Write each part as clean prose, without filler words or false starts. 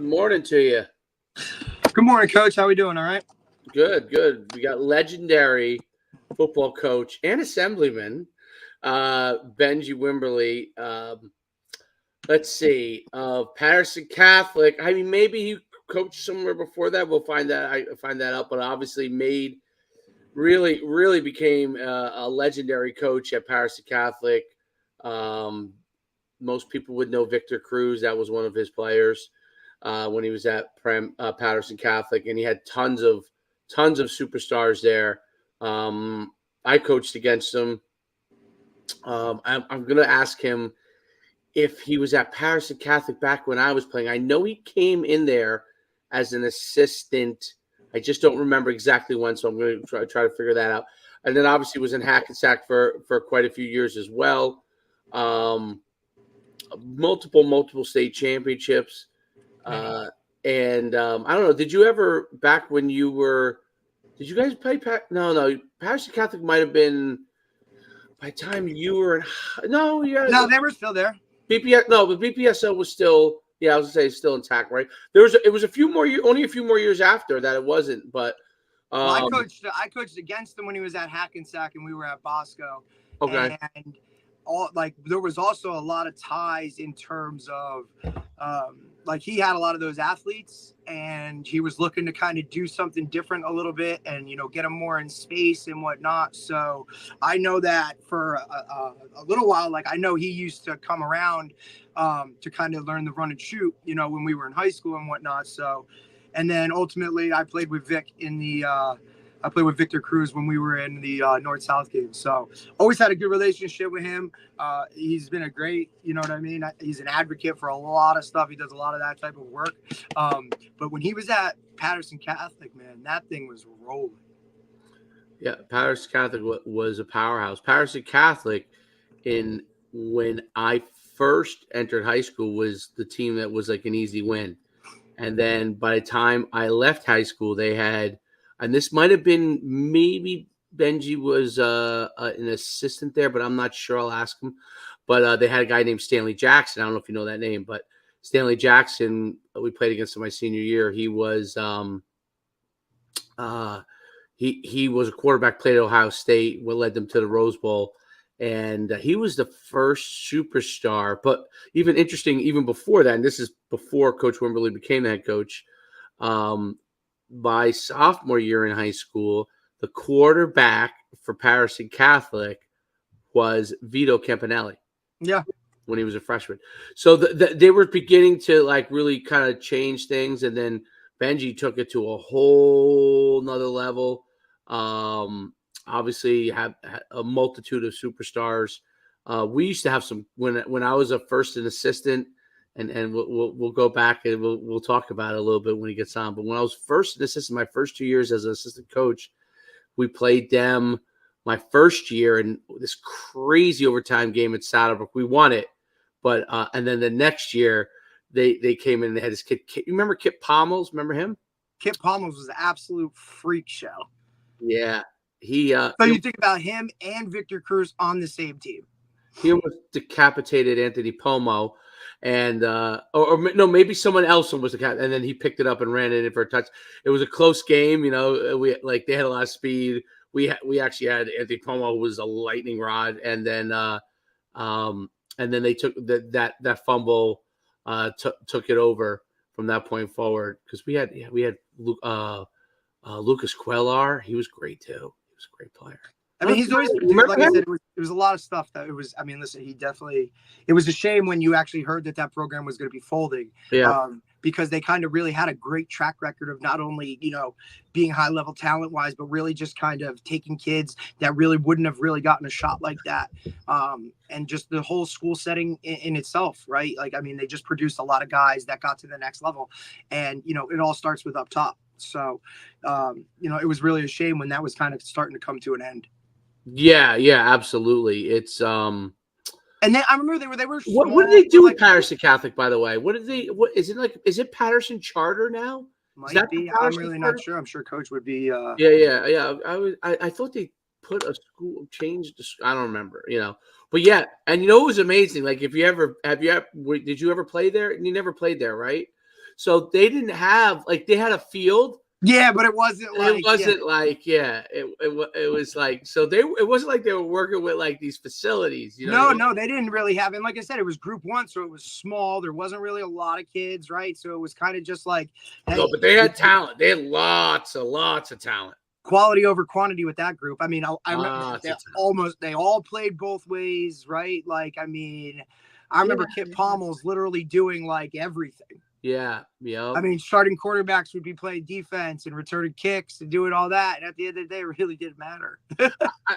Good morning to you. Good morning, Coach. How we doing? All right. Good, good. We got legendary football coach and assemblyman, Benji Wimberly. Let's see, Patterson Catholic. I mean, maybe he coached somewhere before that. We'll find that. I find that out. But obviously, really became a legendary coach at Patterson Catholic. Most people would know Victor Cruz. That was one of his players when he was at Patterson Catholic, and he had tons of superstars there. I coached against him. I'm going to ask him if he was at Patterson Catholic back when I was playing. I know he came in there as an assistant. I just don't remember exactly when, so I'm going to try to figure that out. And then obviously was in Hackensack for quite a few years as well. Multiple state championships. And I don't know, did you ever, back when you were, did you guys play? No, Patterson Catholic might have been by the time you were in, No, they were still there. BPS, no, but BPSO was still, I was gonna say still intact, right? It was a few more years, only a few more years after that it wasn't, but I coached against him when he was at Hackensack and we were at Bosco. Okay. And there was also a lot of ties in terms of he had a lot of those athletes and he was looking to kind of do something different a little bit and get them more in space and whatnot. So I know that for a little while, I know he used to come around to kind of learn the run and shoot, when we were in high school and whatnot. So, and then ultimately I played with Vic I played with Victor Cruz when we were in the North-South game. So always had a good relationship with him. He's been a great, you know what I mean? He's an advocate for a lot of stuff. He does a lot of that type of work. But when he was at Patterson Catholic, man, that thing was rolling. Yeah, Patterson Catholic was a powerhouse. Patterson Catholic, when I first entered high school, was the team that was like an easy win. And then by the time I left high school, they had, and this might have been, maybe Benji was an assistant there, but I'm not sure. I'll ask him. But they had a guy named Stanley Jackson. I don't know if you know that name, but Stanley Jackson, we played against him my senior year. He was he was a quarterback, played at Ohio State, what led them to the Rose Bowl. And he was the first superstar. But even interesting, even before that, and this is before Coach Wimberly became the head coach, my sophomore year in high school, the quarterback for Patterson Catholic was Vito Campanelli. Yeah. When he was a freshman. So they were beginning to really kind of change things. And then Benji took it to a whole nother level. Obviously have a multitude of superstars. We used to have some, when I was a first and assistant, and we'll go back and we'll talk about it a little bit when he gets on. But when I was first an assistant, my first 2 years as an assistant coach, we played them my first year in this crazy overtime game at Saddlebrook. We won it, but and then the next year they came in and they had this kid. You remember Kip Pommels? Remember him? Kip Pommels was an absolute freak show. Yeah, he. So you think about him and Victor Cruz on the same team. He almost decapitated Anthony Pomo. And or no, maybe someone else was the cat, and then he picked it up and ran it in for a touch. It was a close game, we they had a lot of speed. We actually had Anthony Pomo, who was a lightning rod, and then they took that fumble, took it over from that point forward, because we had Lucas Quellar. He was great too. He was a great player. I mean, he's always, like I said, it was a lot of stuff that it was. I mean, listen, it was a shame when you actually heard that program was going to be folding. Yeah. Because they kind of really had a great track record of not only, being high level talent wise, but really just kind of taking kids that really wouldn't have really gotten a shot like that. And just the whole school setting in itself, right? They just produced a lot of guys that got to the next level, and, it all starts with up top. So, it was really a shame when that was kind of starting to come to an end. Yeah, absolutely. It's and then I remember they were small, what did they do with Patterson Catholic, by the way? What is it Patterson Charter now? Might be. I'm really not sure. I'm sure Coach would be Yeah. I thought they put a school changed. I don't remember, But yeah, and it was amazing. Like, did you ever play there? You never played there, right? So they didn't have like they had a field. Yeah, but it wasn't like It wasn't like it was like so it wasn't like they were working with like these facilities. You know what I mean? No, they didn't really have. And like I said, it was group one, so it was small. There wasn't really a lot of kids, right? So it was kind of just like, hey, No, but they had talent. They had lots of talent. quality over quantity with that group. I mean, I remember they all played both ways, right? Like, I mean, I remember Kip Pommel's literally doing like everything. Yeah. I mean, starting quarterbacks would be playing defense and returning kicks and doing all that. And at the end of the day, it really didn't matter.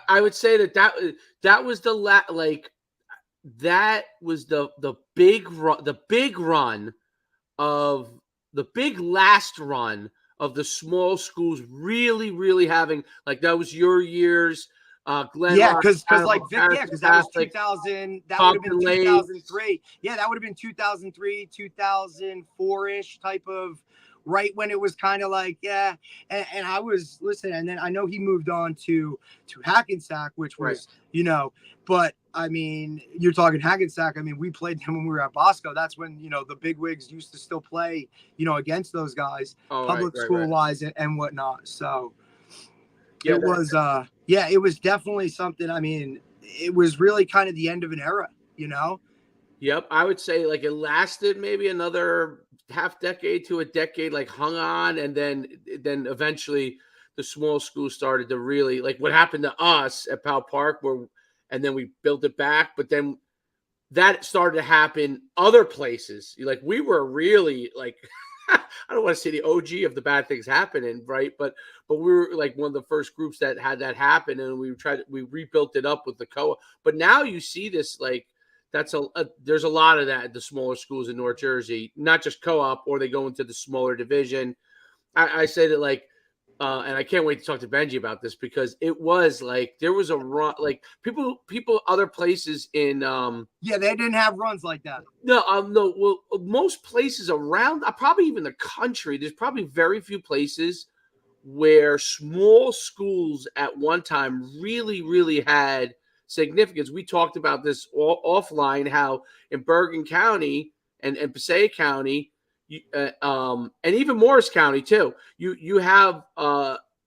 I would say that was that was the big run of the big last run of the small schools really having like that was your years. Glenn, yeah, because that was 2000. That would have been 2003. Yeah, that would have been 2003, 2004-ish type of right when it was kind of like and I was listening, and then I know he moved on to Hackensack, which was but I mean, you're talking Hackensack. I mean, we played them when we were at Bosco. That's when the bigwigs used to still play against those guys, public school wise and whatnot. So. It was it was definitely something. I mean, it was really kind of the end of an era, Yep, I would say like it lasted maybe another half decade to a decade, like hung on, and then eventually the small schools started to really like what happened to us at Powell Park, and then we built it back, but then that started to happen other places. Like we were really like I don't want to say the OG of the bad things happening, right? But we were like one of the first groups that had that happen, and we rebuilt it up with the co-op. But now you see this like there's a lot of that at the smaller schools in North Jersey, not just co-op, or they go into the smaller division. I say that like. And I can't wait to talk to Benji about this because it was like there was a run, like people other places in they didn't have runs like that. No, well, most places around, probably even the country, there's probably very few places where small schools at one time really had significance. We talked about this offline, how in Bergen County and Passaic County. And even Morris County too. You have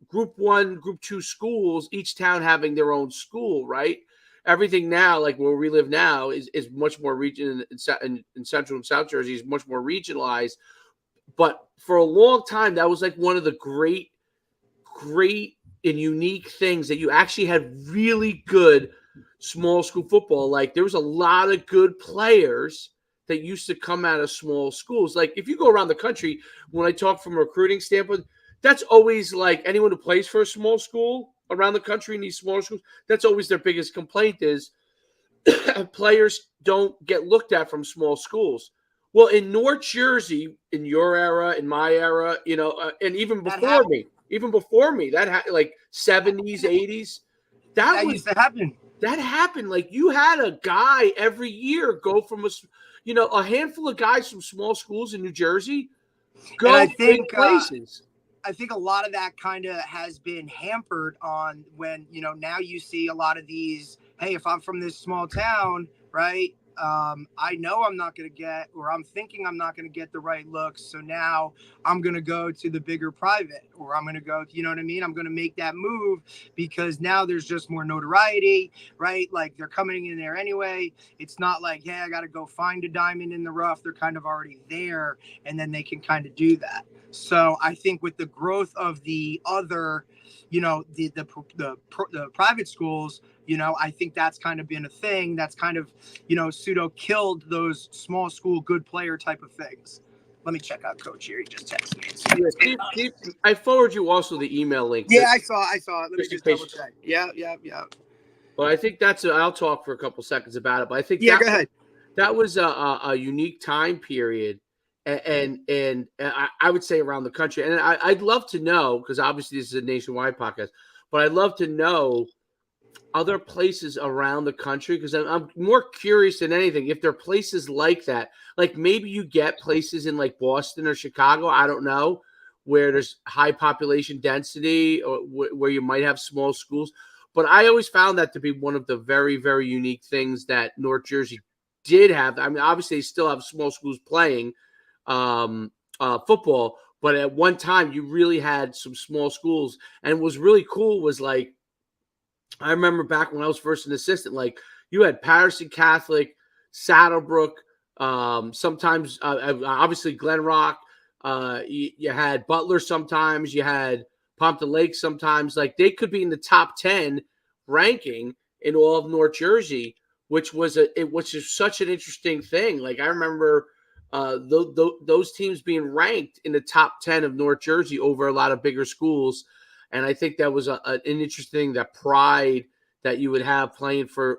group 1, group 2 schools, each town having their own school, right? Everything now, like where we live now, is much more region in Central and South Jersey is much more regionalized. But for a long time, that was like one of the great and unique things that you actually had really good small school football. Like there was a lot of good players that used to come out of small schools. Like if you go around the country, when I talk from a recruiting standpoint, that's always like anyone who plays for a small school around the country in these smaller schools, that's always their biggest complaint is players don't get looked at from small schools. Well, in North Jersey, in your era, in my era, and even before me, that like 70s, 80s, that used to happen. That happened. Like you had a guy every year go from a handful of guys from small schools in New Jersey go big places. I think a lot of that kind of has been hampered on when, now you see a lot of these, hey, if I'm from this small town, right, I know I'm not going to get, or I'm thinking I'm not going to get the right looks. So now I'm going to go to the bigger private, or I'm going to go, you know what I mean? I'm going to make that move because now there's just more notoriety, right? Like they're coming in there anyway. It's not like, hey, I got to go find a diamond in the rough. They're kind of already there, and then they can kind of do that. So I think with the growth of the other, the private schools, I think that's kind of been a thing that's kind of, pseudo killed those small school good player type of things. Let me check out Coach here. He just texted me. I forward you also the email link. Yeah, I saw it. Let me just double check. Yeah. But I think I'll talk for a couple seconds about it. But I think go ahead. That was a unique time period. And I would say around the country. And I'd love to know, because obviously this is a nationwide podcast, but I'd love to know other places around the country, because I'm more curious than anything if there are places like that. Like maybe you get places in like Boston or Chicago, I don't know, where there's high population density or where you might have small schools. But I always found that to be one of the very, very unique things that North Jersey did have. I mean, obviously they still have small schools playing, football. But at one time, you really had some small schools, and what was really cool was like I remember back when I was first an assistant, like you had Patterson Catholic, Saddlebrook, sometimes obviously Glen Rock. You had Butler sometimes. You had Pompton Lake sometimes. Like they could be in the top 10 ranking in all of North Jersey, which was such an interesting thing. Like I remember those teams being ranked in the top 10 of North Jersey over a lot of bigger schools. And I think that was an interesting that pride that you would have playing for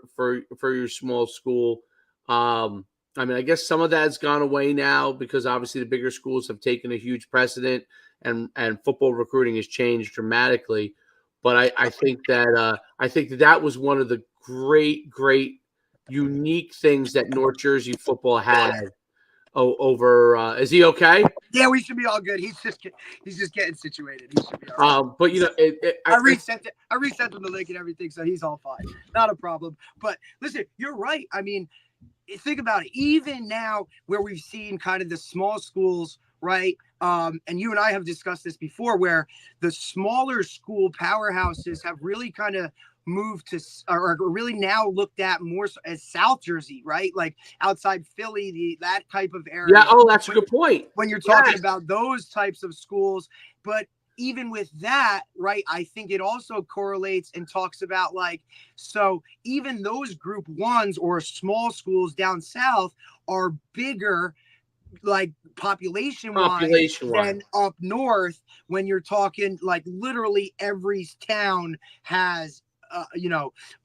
your small school. I mean, I guess some of that has gone away now because obviously the bigger schools have taken a huge precedent, and football recruiting has changed dramatically. But I think that was one of the great unique things that North Jersey football had over. Is he okay? Yeah, we should be all good. He's just getting situated. He should be all right. But I resent him the link and everything, so he's all fine. Not a problem. But listen, you're right. I mean, think about it. Even now, where we've seen kind of the small schools, right? And you and I have discussed this before, where the smaller school powerhouses have really kind of moved to, or really now looked at more as South Jersey, right? Like outside Philly, that type of area. Yeah. Oh, that's a good point. When you're talking about those types of schools, but even with that, right, I think it also correlates and talks about like, so even those group ones or small schools down south are bigger, like population wise than up north. When you're talking like literally every town has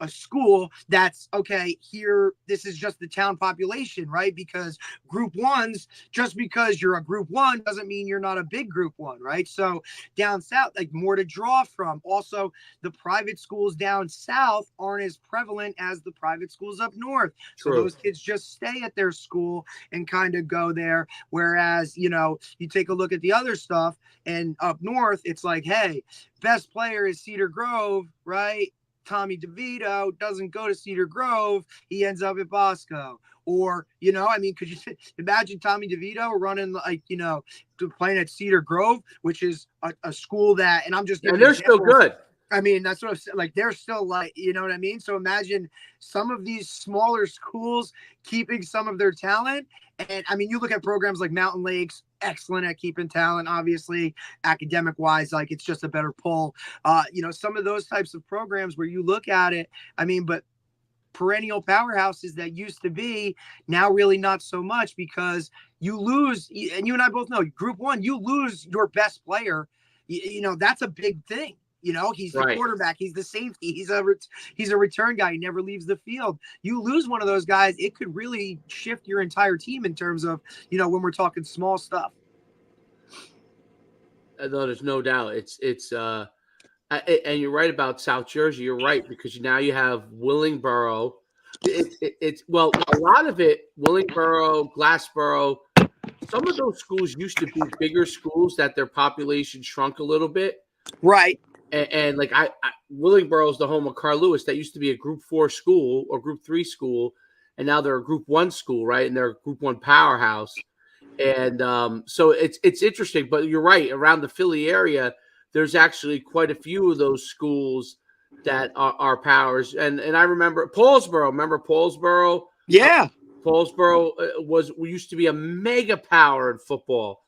a school that's okay here. This is just the town population, right? Because group ones, just because you're a group one doesn't mean you're not a big group one, right? So down south, like more to draw from. Also, the private schools down south aren't as prevalent as the private schools up north. So those kids just stay at their school and kind of go there. Whereas, you take a look at the other stuff and up north, it's like, hey, best player is Cedar Grove, right? Tommy DeVito doesn't go to Cedar Grove. He ends up at Bosco. Or, could you imagine Tommy DeVito running playing at Cedar Grove, which is a school that, and I'm just and they're still good. I mean, that's what I'm saying. Like, they're still like, you know what I mean? So imagine some of these smaller schools keeping some of their talent. And I mean, you look at programs like Mountain Lakes, excellent at keeping talent, obviously, academic wise, like it's just a better pull. Some of those types of programs where you look at it, I mean, but perennial powerhouses that used to be now really not so much, because you lose, and you and I both know, group one, you lose your best player. That's a big thing. He's the quarterback. He's the safety. He's a return guy. He never leaves the field. You lose one of those guys, it could really shift your entire team in terms of, when we're talking small stuff. No, there's no doubt. And you're right about South Jersey. You're right, because now you have Willingboro. It's a lot of it, Willingboro, Glassboro. Some of those schools used to be bigger schools that their population shrunk a little bit. Right. And like Willingboro is the home of Carl Lewis. That used to be a Group 4 school or Group 3 school, and now they're a Group 1 school, right? And they're a Group 1 powerhouse. And so it's interesting. But you're right, around the Philly area, there's actually quite a few of those schools that are powers. And I remember Paulsboro. Remember Paulsboro? Yeah. Paulsboro used to be a mega power in football.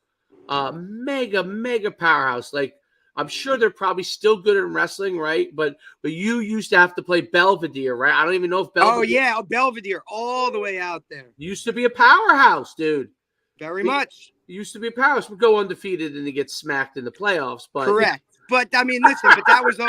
Mega powerhouse. Like, I'm sure they're probably still good in wrestling, right? But you used to have to play Belvedere, right? I don't even know if Belvedere. Oh, yeah, Belvedere, all the way out there. Used to be a powerhouse, dude. Very much. Used to be a powerhouse. Would go undefeated and they get smacked in the playoffs. But correct. But I mean, listen, but that was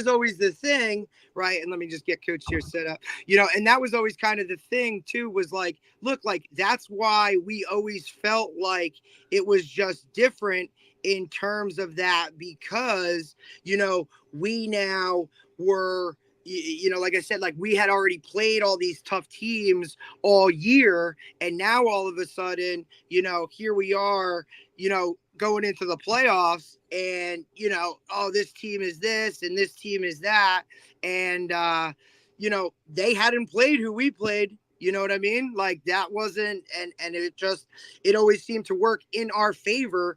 always the thing, right? And let me just get Coach here set up, and that was always kind of the thing too, was like, look, like that's why we always felt like it was just different in terms of that, because, we now were, like I said, like we had already played all these tough teams all year. And now all of a sudden, here we are, going into the playoffs, and, oh, this team is this and this team is that. And, they hadn't played who we played, You know what I mean? Like that wasn't, and it always seemed to work in our favor,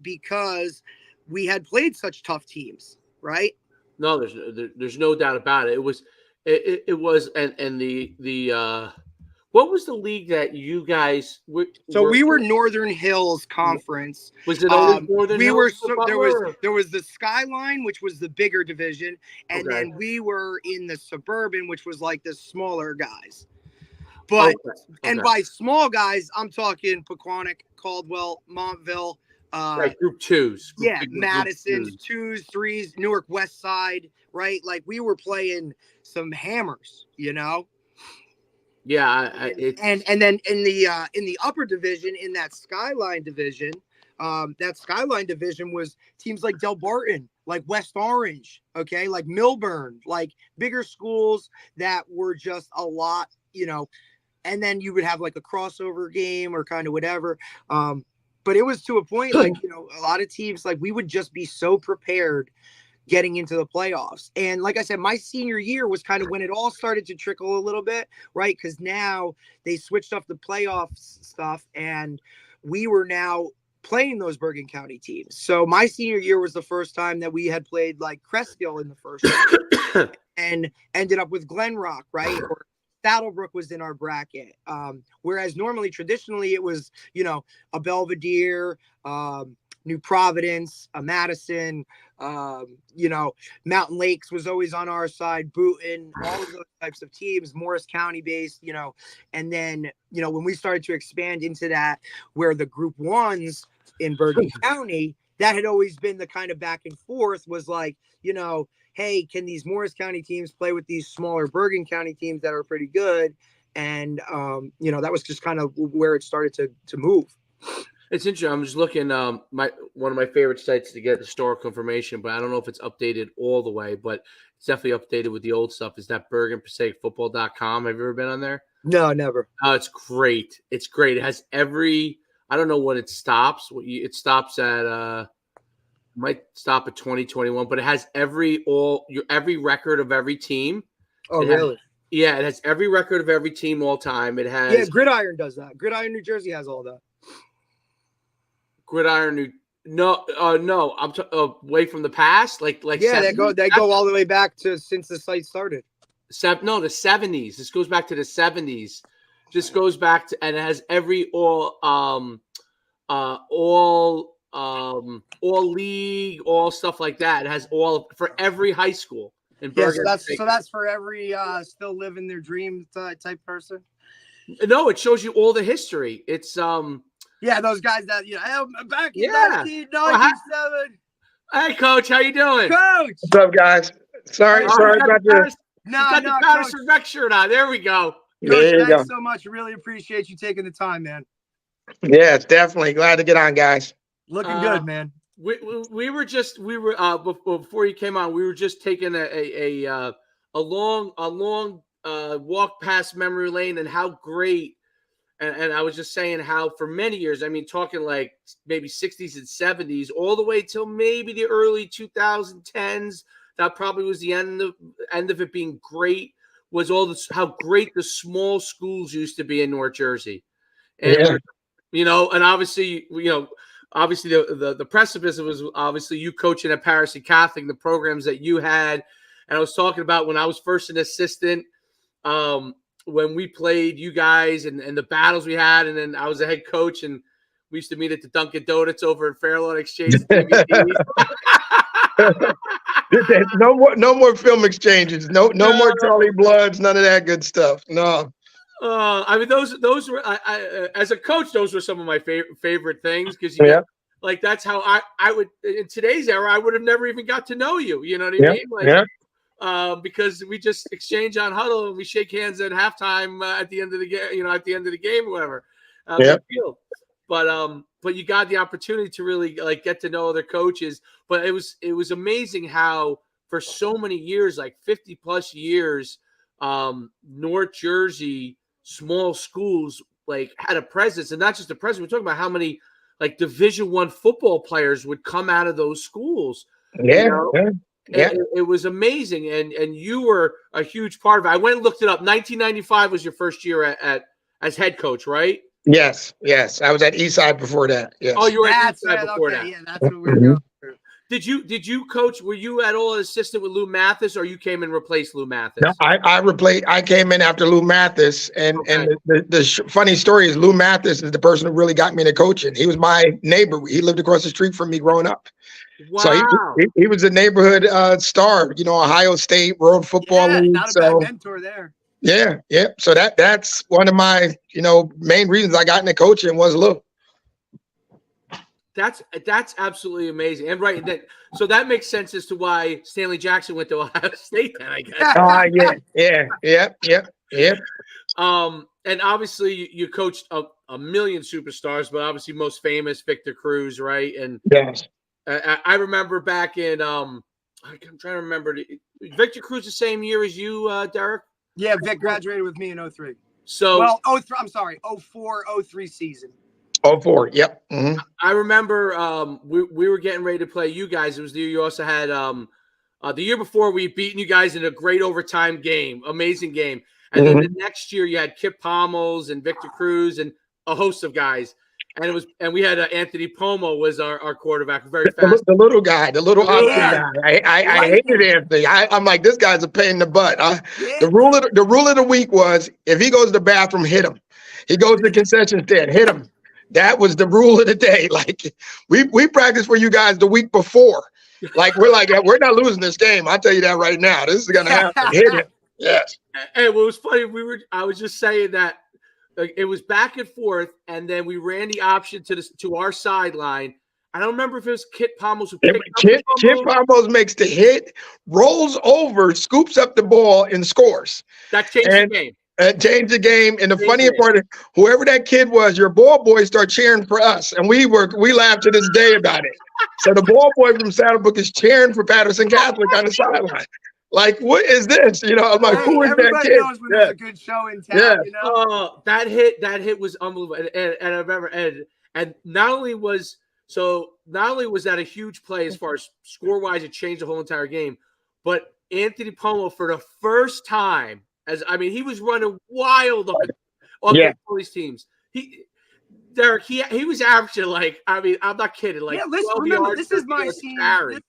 because we had played such tough teams, right? No, there's no doubt about it. It was and the what was the league that you guys So were? we were Northern Hills Conference. Was it always Northern We Hills were for there Butler? was the Skyline, which was the bigger division, and Okay. then we were in the Suburban, which was like the smaller guys. But Okay. and Okay. by small guys, I'm talking Pequannock, Caldwell, Montville, Right. Group twos. Group Madison's, twos. twos, threes, Newark West Side, right? Like we were playing some hammers, Yeah. and then in the upper division, in that Skyline division, was teams like Del Barton, like West Orange, okay, like Milburn, like bigger schools that were just a lot, and then you would have like a crossover game or kind of whatever. But it was to a point like, a lot of teams, like we would just be so prepared getting into the playoffs. And like I said, my senior year was kind of when it all started to trickle a little bit, right? Because now they switched up the playoffs stuff and we were now playing those Bergen County teams. So my senior year was the first time that we had played like Cresskill in the first round and ended up with Glen Rock, right? Or Saddlebrook was in our bracket. Whereas traditionally, it was, a Belvedere, New Providence, a Madison, Mountain Lakes was always on our side, Boonton, all of those types of teams, Morris County based, and then, when we started to expand into that, where the group ones in Bergen County, that had always been the kind of back and forth was like, hey, can these Morris County teams play with these smaller Bergen County teams that are pretty good? And, that was just kind of where it started to move. It's interesting. I'm just looking. One of my favorite sites to get historical information, but I don't know if it's updated all the way. But it's definitely updated with the old stuff. Is that BergenPassagicFootball.com? Have you ever been on there? No, never. Oh, it's great. It's great. It has every. I don't know when it stops. It stops at might stop at 2021, but it has every record of every team. Oh, really? It has every record of every team all time. It has Gridiron does that. Gridiron New Jersey has all that. Gridiron no, I'm away from the past, like yeah, they go all the way back to since the site started. The 70s. This goes back to the 70s. This goes back to, and it has every all league, all stuff like that. It has all for every high school in Bergen. So that's for every still living their dream type person. No, it shows you all the history. It's yeah, those guys that back in 1997. Hey, Coach, how you doing? Coach, what's up, guys? Sorry about this. Got the Patterson Rec shirt on. There we go. Coach, there you thanks so much. Really appreciate you taking the time, man. Yes, definitely. Glad to get on, guys. Looking good, man. We were before you came on, we were just taking a long walk past memory lane and how great. And I was just saying how for many years, I mean, talking like maybe 60s and 70s, all the way till maybe the early 2010s, that probably was the end of it being great, was all this, how great the small schools used to be in North Jersey. And, and obviously, the precipice was obviously you coaching at Patterson Catholic, the programs that you had. And I was talking about when I was first an assistant, when we played you guys and the battles we had, and then I was a head coach, and we used to meet at the Dunkin' Donuts over at Fairlawn Exchange. No more film exchanges. No more Charlie Bloods. None of that good stuff. No. I mean, those were as a coach, those were some of my favorite things because like that's how I would in today's era I would have never even got to know you. You know what I mean? Like, because we just exchange on huddle and we shake hands at halftime at the end of the game, at the end of the game, or whatever. But you got the opportunity to really like get to know other coaches. But it was amazing how for so many years, like 50 plus years, North Jersey small schools like had a presence, and not just a presence. We're talking about how many like Division I football players would come out of those schools. Yeah. It was amazing, and you were a huge part of it. I went and looked it up. 1995 was your first year at as head coach, right? Yes. Yes. I was at Eastside before that. Oh, Yes. you were at That's Eastside it. before Okay, that. yeah, that's what we were Mhm. going through. Did you coach? Were you at all an assistant with Lou Mathis, or you came and replaced Lou Mathis? No, I came in after Lou Mathis, and Okay. the funny story is Lou Mathis is the person who really got me into coaching. He was my neighbor. He lived across the street from me growing up. So Wow. he was a neighborhood star, Ohio State World Football Yeah, League. not a bad So mentor there. yeah, yeah. So that's one of my main reasons I got into coaching was Lou. That's absolutely amazing, and right so that makes sense as to why Stanley Jackson went to Ohio State. Then I guess. Yeah. And obviously you coached a million superstars, but obviously most famous Victor Cruz, right? And Yes. I remember back in I'm trying to remember Victor Cruz the same year as you, Derek. Yeah, Vic graduated with me in 03. So well, 03, I'm sorry, 04-03 season. 04. Yep. Mm-hmm. I remember we were getting ready to play you guys. It was the year you also had the year before we beaten you guys in a great overtime game, amazing game. And then the next year you had Kip Pommels and Victor Cruz and a host of guys. And we had Anthony Pomo was our quarterback, very fast. The little guy, the little Yeah. guy. I hated Anthony. I'm like, this guy's a pain in the butt. The rule of the week was if he goes to the bathroom, hit him. He goes to the concession stand, hit him. That was the rule of the day. Like we practiced for you guys the week before. We're not losing this game. I'll tell you that right now. This is gonna happen. Hit him. Yes. And what was funny, I was just saying that it was back and forth, and then we ran the option to our sideline. I don't remember if it was Kit Pommels who picked up Kit Pommels makes the hit, rolls over, scoops up the ball, and scores. That changed the game. Changed the game. And the funnier part is, whoever that kid was, your ball boys start cheering for us, and we laugh to this day about it. So the ball boy from Saddlebrook is cheering for Patterson Catholic on the sideline. Like, what is this? I'm like, who is that Everybody kid? knows when there's a good show in town. Oh, that hit was unbelievable. And I remember, and not only was that a huge play as far as score wise, it changed the whole entire game, but Anthony Pomo for the first time, he was running wild up all these teams. Derek, he was averaging I'm not kidding. Listen, remember, this is my senior.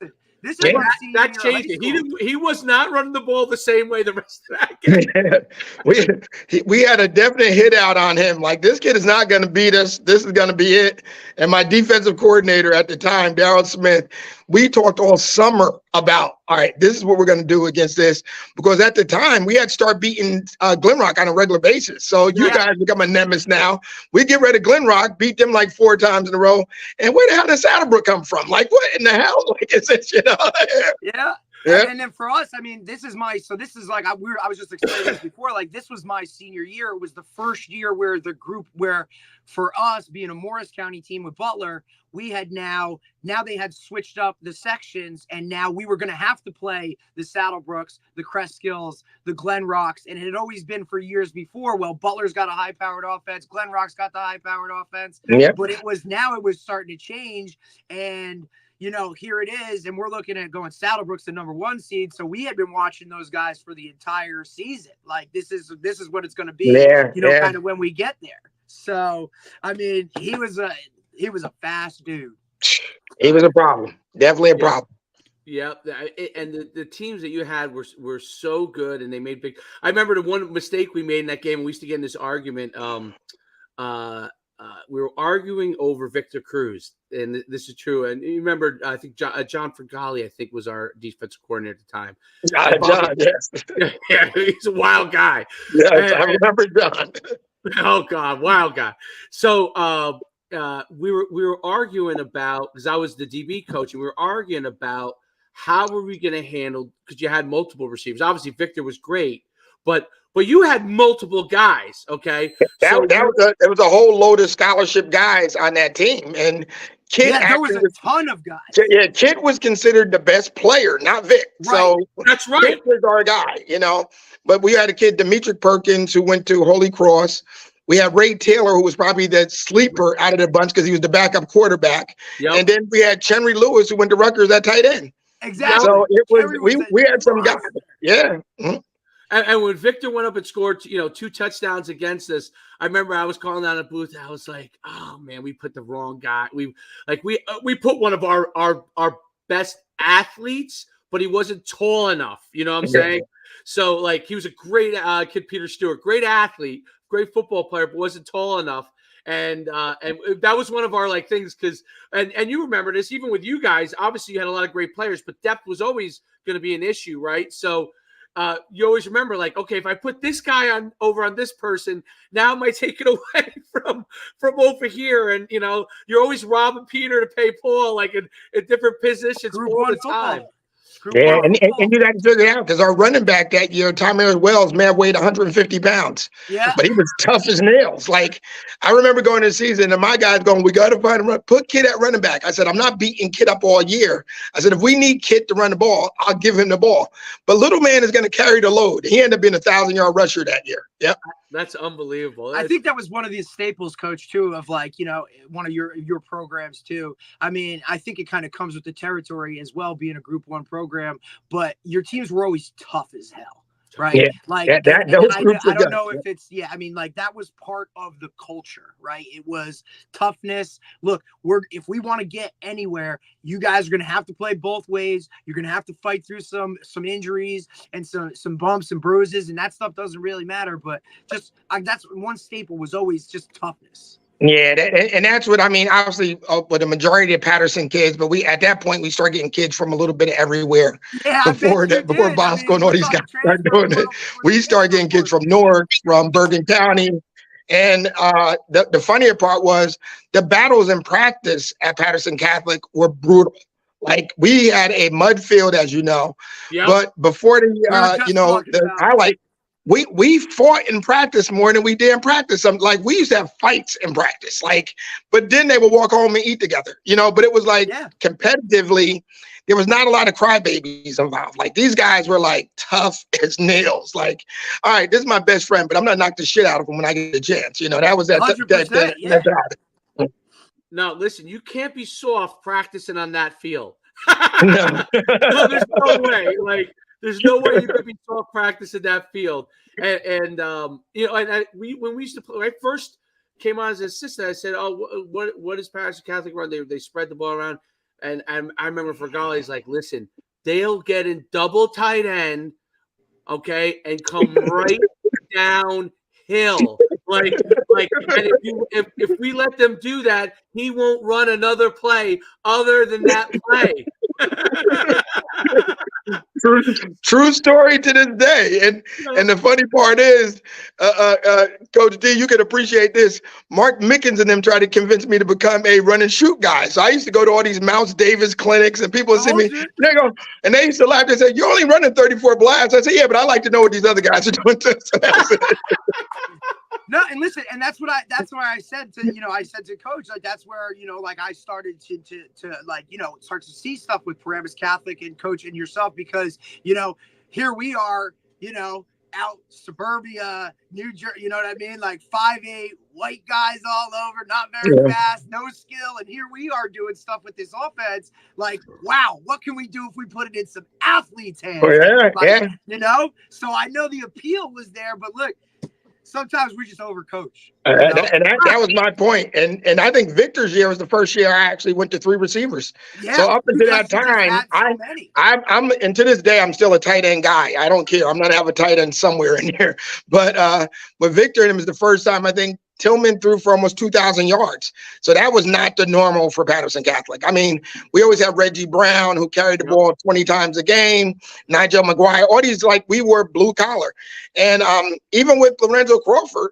This is that changed it. He was not running the ball the same way the rest of that game. We had a definite hit out on him. Like, this kid is not going to beat us. This is going to be it. And my defensive coordinator at the time, Darryl Smith, we talked all summer about, all right, this is what we're going to do against this. Because at the time, we had to start beating Glenrock on a regular basis. So you guys become a nemesis now. We get rid of Glenrock, beat them 4 times in a row. And where the hell did Saddlebrook come from? What in the hell? Is this, Yeah. And then for us, this is I was just explaining this before, this was my senior year. It was the first year where the group for us being a Morris County team with Butler, we had now they had switched up the sections, and now we were going to have to play the Saddlebrooks, the Cresskills, the Glenrocks, and it had always been for years before. Well, Butler's got a high-powered offense, Glenrock's got the high-powered offense, but it was starting to change, and here it is, and we're looking at going Saddlebrook's the number 1 seed. So we had been watching those guys for the entire season. This is what it's going to be. Kind of when we get there. So he was a fast dude. He was a problem. Definitely a problem. Yeah, and the teams that you had were so good, and they made big. I remember the one mistake we made in that game. We used to get in this argument. We were arguing over Victor Cruz, and this is true. And you remember, I think John Fragale, was our defensive coordinator at the time. John, yes. Yeah, he's a wild guy. Yes, I remember John. Oh God, wild guy. So we were arguing about, because I was the DB coach, and we were arguing about how were we going to handle, because you had multiple receivers. Obviously, Victor was great, but you had multiple guys, okay? There was a whole load of scholarship guys on that team, and Kit. Yeah, there was a ton of guys. Yeah, Kit was considered the best player, not Vic. Right. So that's right. Kit was our guy, But we had a kid, Demetri Perkins, who went to Holy Cross. We had Ray Taylor, who was probably the sleeper out of the bunch because he was the backup quarterback. Yep. And then we had Chenry Lewis, who went to Rutgers at tight end. Exactly. So it was Kerry was we had some guys. monster. Yeah. Mhm. And when Victor went up and scored, 2 touchdowns against us, I remember I was calling down the booth. I was like, "Oh man, we put the wrong guy. We put one of our best athletes, but he wasn't tall enough. You know what I'm saying? So like he was a great kid, Peter Stewart, great athlete, great football player, but wasn't tall enough. And that was one of our like things because and you remember this even with you guys. Obviously, you had a lot of great players, but depth was always going to be an issue, right? So. You always remember, like, okay, if I put this guy over on this person, now it might take it away from over here, and you're always robbing Peter to pay Paul, like in different positions Group all one the time. football. Group Yeah, one football. and you got to figure it out because our running back that year, Tommy Wells, man, weighed 150 pounds. Yeah. But he was tough as nails. Like, I remember going to the season and my guys going, we got to find him. Put Kid at running back. I said, I'm not beating Kid up all year. I said, if we need Kid to run the ball, I'll give him the ball. But little man is going to carry the load. He ended up being a 1,000-yard rusher that year. Yep. That's unbelievable. I think that was one of these staples, Coach, too, of like, one of your programs too. I mean, I think it kind of comes with the territory as well, being a Group 1 program, but your teams were always tough as hell. Right. Yeah. Like those groups I don't know if it's I mean, like that was part of the culture, right? It was toughness. Look, if we want to get anywhere, you guys are gonna have to play both ways. You're gonna have to fight through some injuries and some bumps and bruises, and that stuff doesn't really matter. But just that's one staple was always just toughness. Yeah, and that's what I mean. Obviously, with the majority of Patterson kids, but at that point we start getting kids from a little bit of everywhere. Yeah, before Bosco and all these guys started doing it, we started getting kids from Newark, from Bergen County, and the funnier part was the battles in practice at Patterson Catholic were brutal. Like we had a mud field, as you know, but before the highlight. We fought in practice more than we did in practice. Like we used to have fights in practice, but then they would walk home and eat together, but it was like competitively, there was not a lot of crybabies involved. Like these guys were like tough as nails. Like, all right, this is my best friend, but I'm not knock the shit out of him when I get the chance. That was that. No, listen, you can't be soft practicing on that field. No. No, there's no way. Like, there's no way you could be soft practicing that field. And when we used to play, when I first came on as an assistant, I said, "Oh, what does Patterson Catholic run?" They spread the ball around, and I remember Fergali's like, "Listen, they'll get in double tight end, okay, and come right downhill." Like, and if we let them do that, he won't run another play other than that play. True story to this day. And the funny part is, Coach D, you can appreciate this. Mark Mickens and them tried to convince me to become a run and shoot guy. So I used to go to all these Mounts Davis clinics, and people would see me. And they used to laugh. They said, "You're only running 34 blasts." I said, "Yeah, but I like to know what these other guys are doing too." So that's it. No, and listen, and that's why I said to Coach, like that's where like I started to like start to see stuff with Paramus Catholic and Coach and yourself, because here we are out suburbia, New Jersey, you know what I mean, like 5'8" white guys all over, not very fast, no skill, and here we are doing stuff with this offense. Like, wow, what can we do if we put it in some athletes' hands? So I know the appeal was there, but look, sometimes we just overcoach. And that was my point. And I think Victor's year was the first year I actually went to 3 receivers. Yeah, so up until that time, I'm and to this day, I'm still a tight end guy. I don't care. I'm going to have a tight end somewhere in here. But Victor and him is the first time I think Tillman threw for almost 2,000 yards. So that was not the normal for Patterson Catholic. I mean, we always have Reggie Brown, who carried the ball 20 times a game, Nigel McGuire, all these, like, we were blue collar. And even with Lorenzo Crawford,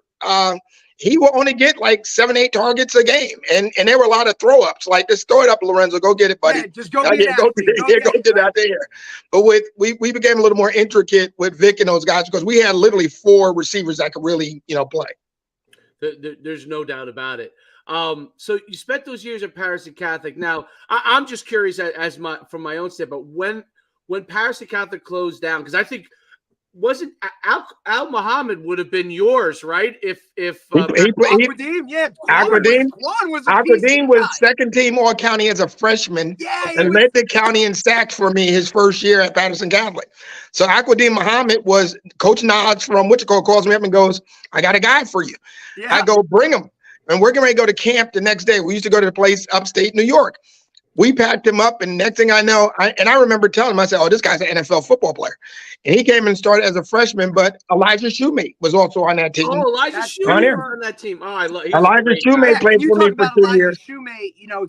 he will only get like 7-8 targets a game. And there were a lot of throw ups, like, just throw it up, Lorenzo, go get it, buddy. Yeah, just go get it out there. But we became a little more intricate with Vic and those guys, because we had literally 4 receivers that could really, play. There's no doubt about it. So you spent those years at Patterson Catholic. Now, I'm just curious from my own standpoint, when Patterson Catholic closed down, because I think wasn't Al Muhammad would have been yours, right? If Aquadim, yeah, Quan was a Aquadim PC was guy. second team All County as a freshman, Yeah, and led the county in sacks for me his first year at Patterson Catholic. So Aquadim Muhammad was Coach Nods from Wichita calls me up and goes, "I got a guy for you." Yeah. I go, "Bring him." And we're getting ready to go to camp the next day. We used to go to the place upstate New York. We packed him up, and next thing I know, I remember telling him, I said, "Oh, this guy's an NFL football player." And he came and started as a freshman, but Elijah Shoemate was also on that team. Oh, Elijah Schuman on that team. Oh, I love Elijah Shoemate played for me for 2 years. Shoemate, you know,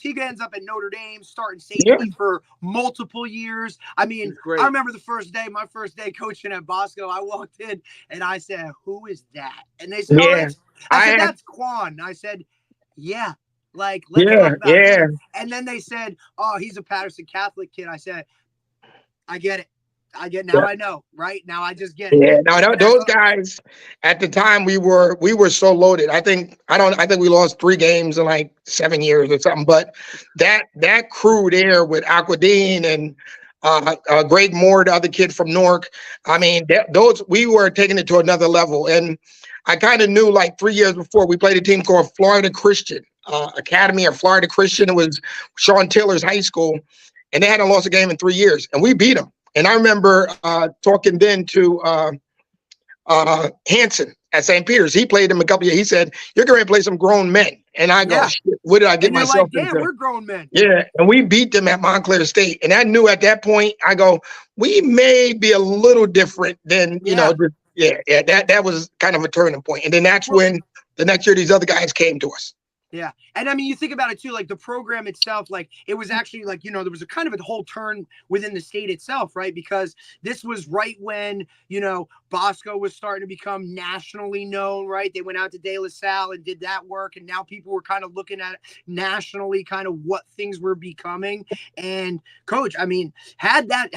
he ends up at Notre Dame starting safety for multiple years. I mean, I remember my first day coaching at Bosco, I walked in and I said, "Who is that?" And they said, I said, "That's Quan." I said, "Yeah. Like, let's talk about him." And then they said, "Oh, he's a Patterson Catholic kid." I said, "I get it. I know, right? Now I just get it." Yeah, no, those guys at the time we were so loaded. I think we lost 3 games in like 7 years or something. But that crew there with Aquadine and Greg Moore, the other kid from Newark. I mean, we were taking it to another level. And I kind of knew like 3 years before we played a team called Florida Christian Academy or Florida Christian. It was Sean Taylor's high school, and they hadn't lost a game in 3 years, and we beat them. And I remember talking then to Hanson at St. Peter's. He played him a couple of years. He said, "You're going to play some grown men." And I go, "Shit, what did I get myself into?" We're grown men. Yeah, and we beat them at Montclair State. And I knew at that point, I go, we may be a little different than, you know, that was kind of a turning point. And then that's when the next year these other guys came to us. Yeah. And I mean, you think about it too, like the program itself, like it was actually like, you know, there was a kind of a whole turn within the state itself, right? Because this was right when, you know, Bosco was starting to become nationally known, right? They went out to De La Salle and did that work. And now people were kind of looking at it nationally, kind of what things were becoming. And Coach, I mean, had that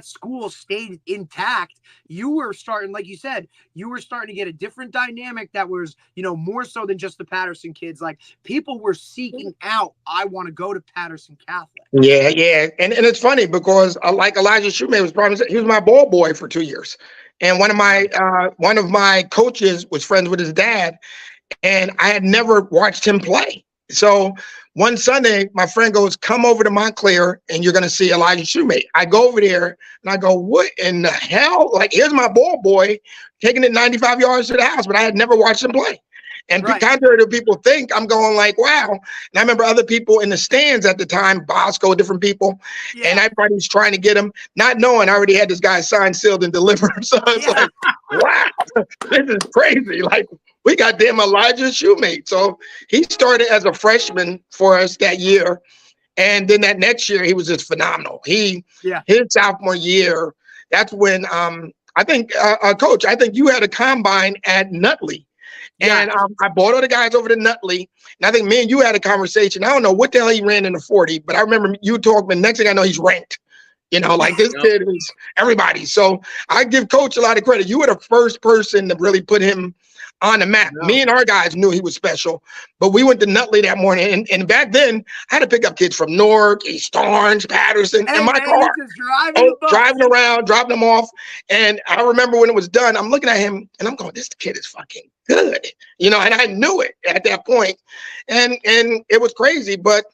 school stayed intact, you were starting, like you said, you were starting to get a different dynamic that was, you know, more so than just the Patterson kids. Like people were seeking out, I want to go to Patterson Catholic. Yeah. And it's funny because like Elijah Shoemate he was my ball boy for 2 years. And one of my coaches was friends with his dad, and I had never watched him play. So one Sunday, my friend goes, "Come over to Montclair and you're going to see Elijah Shoemate." I go over there and I go, "What in the hell? Like, here's my ball boy taking it 95 yards to the house," but I had never watched him play. And contrary to people think, I'm going like, wow. And I remember other people in the stands at the time, Bosco, different people, and everybody's trying to get him, not knowing I already had this guy signed, sealed, and delivered. So it's like, wow, this is crazy. Like, we got damn Elijah Shoemate. So he started as a freshman for us that year. And then that next year, he was just phenomenal. His sophomore year, that's when I think, Coach, I think you had a combine at Nutley. And I brought all the guys over to Nutley. And I think me and you had a conversation. I don't know what the hell he ran in the 40, but I remember you talking, and next thing I know, he's ranked. You know, like this kid is everybody. So I give Coach a lot of credit. You were the first person to really put him on the map. Me and our guys knew he was special, but we went to Nutley that morning. And back then, I had to pick up kids from Newark, East Orange, Patterson, in my car. Driving around, dropping them off. And I remember when it was done, I'm looking at him and I'm going, this kid is fucking good. You know, and I knew it at that point. And it was crazy, but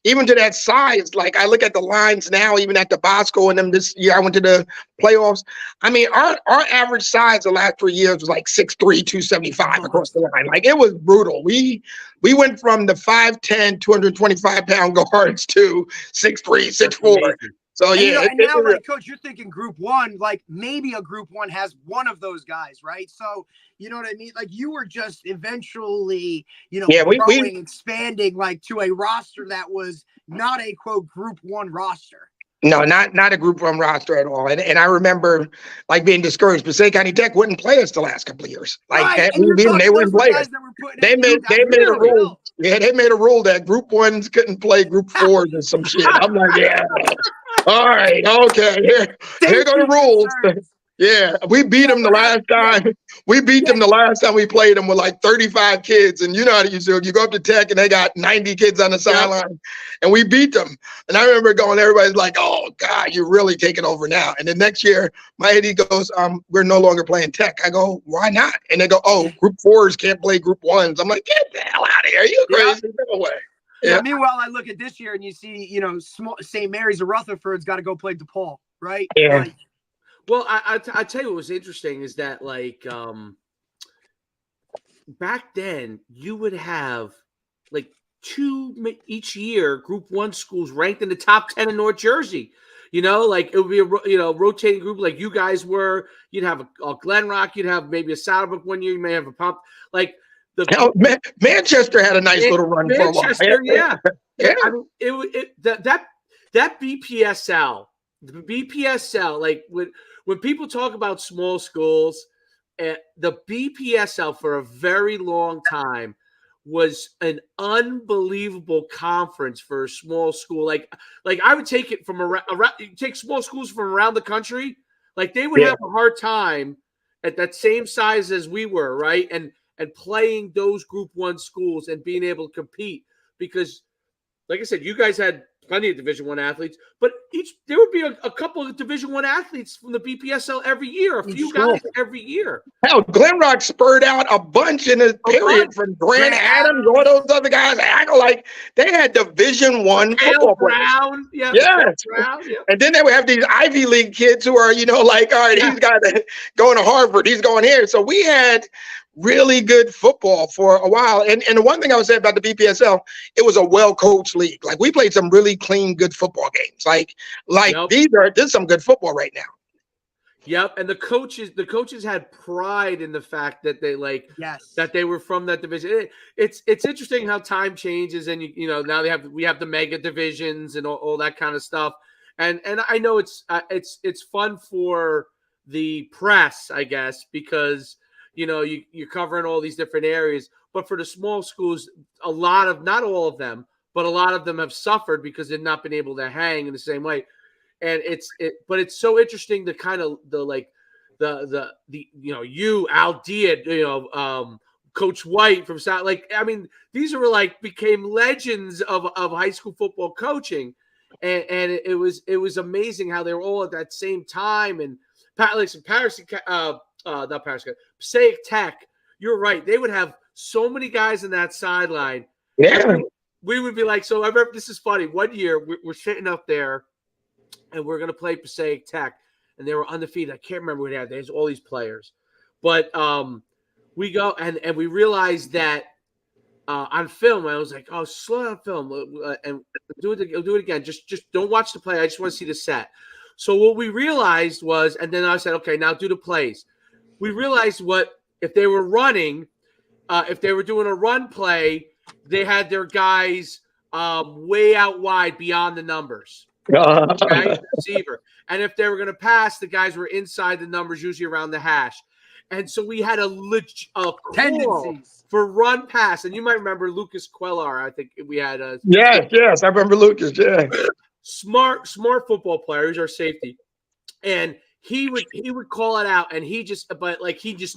even to that size, like I look at the lines now, even at the Bosco and them this year, I went to the playoffs. I mean, our average size the last 3 years was like 6'3", 275 across the line. Like it was brutal. We went from the 5'10", 225-pound guards to 6'3", 6'4". So yeah. And now, like, Coach, you're thinking Group 1, like maybe a Group 1 has one of those guys, right? So you know what I mean? Like you were just eventually, you know, growing, expanding like to a roster that was not a quote Group 1 roster. No, not a Group 1 roster at all. And I remember like being discouraged. Passaic County Tech wouldn't play us the last couple of years. Like they wouldn't play us. They made a rule. Yeah, they made a rule that Group 1s couldn't play Group 4s and some shit. I'm like, yeah. All right, okay. Here go the rules. Yeah, we beat them the last time. We beat them the last time we played them with like 35 kids. And you know how you do. You go up to Tech and they got 90 kids on the sideline. And we beat them. And I remember going, everybody's like, oh, God, you're really taking over now. And then next year, my AD goes, we're no longer playing Tech. I go, why not? And they go, oh, group 4s can't play group 1s. I'm like, get the hell out of here. You crazy? No way. Yeah. Meanwhile, I look at this year and you see, you know, St. Mary's of Rutherford's got to go play DePaul, right? Yeah. Like, well, I tell you what was interesting is that, like, back then you would have like 2 each year group 1 schools ranked in the top 10 in North Jersey. You know, like it would be a rotating group like you guys were. You'd have a Glen Rock. You'd have maybe a Saddlebrook one year. You may have a Pump. Like Manchester had a nice little run for a while. Yeah. I mean, that BPSL, the BPSL, like when people talk about small schools, the BPSL for a very long time was an unbelievable conference for a small school. Like I would take it from around take small schools from around the country. Like they would have a hard time at that same size as we were, right? And playing those group 1 schools and being able to compete because, like I said, you guys had plenty of Division I athletes, but there would be a couple of Division I athletes from the BPSL every year, a few guys every year. Hell, Glen Rock spurred out a bunch in a period from Grant Adams, all those other guys. I go like they had Division I football Brown, Brown, and then they would have these Ivy League kids who are, like, all right, he's got going to Harvard, he's going here. So we had really good football for a while. And the one thing I would say about the BPSL, it was a well-coached league. Like we played some really clean, good football games. Like this is some good football right now. Yep. And the coaches had pride in the fact that they that they were from that division. It's interesting how time changes and now we have the mega divisions and all that kind of stuff. And I know it's fun for the press, I guess, because you're covering all these different areas, but for the small schools, not all of them, but a lot of them have suffered because they've not been able to hang in the same way. And but it's so interesting to kind of you, Al Diaz, Coach White from South, these are became legends of high school football coaching. And it was amazing how they were all at that same time. And not Paris, Passaic Tech, you're right. They would have so many guys in that sideline. Yeah. We would be like, so I remember, this is funny. One year we're sitting up there and we're going to play Passaic Tech, and they were undefeated. I can't remember what they had. There's all these players. But we go and we realized that on film, I was like, oh, slow down film and do it again. Just don't watch the play. I just want to see the set. So what we realized was, and then I said, okay, now do the plays. We realized if they were running, if they were doing a run play, they had their guys way out wide beyond the numbers. Okay? Receiver. And if they were going to pass, the guys were inside the numbers, usually around the hash. And so we had a tendencies for run pass. And you might remember Lucas Quellar. I think we had a yes, I remember Lucas. Yeah, smart football player. He's our safety, and he would call it out, and he just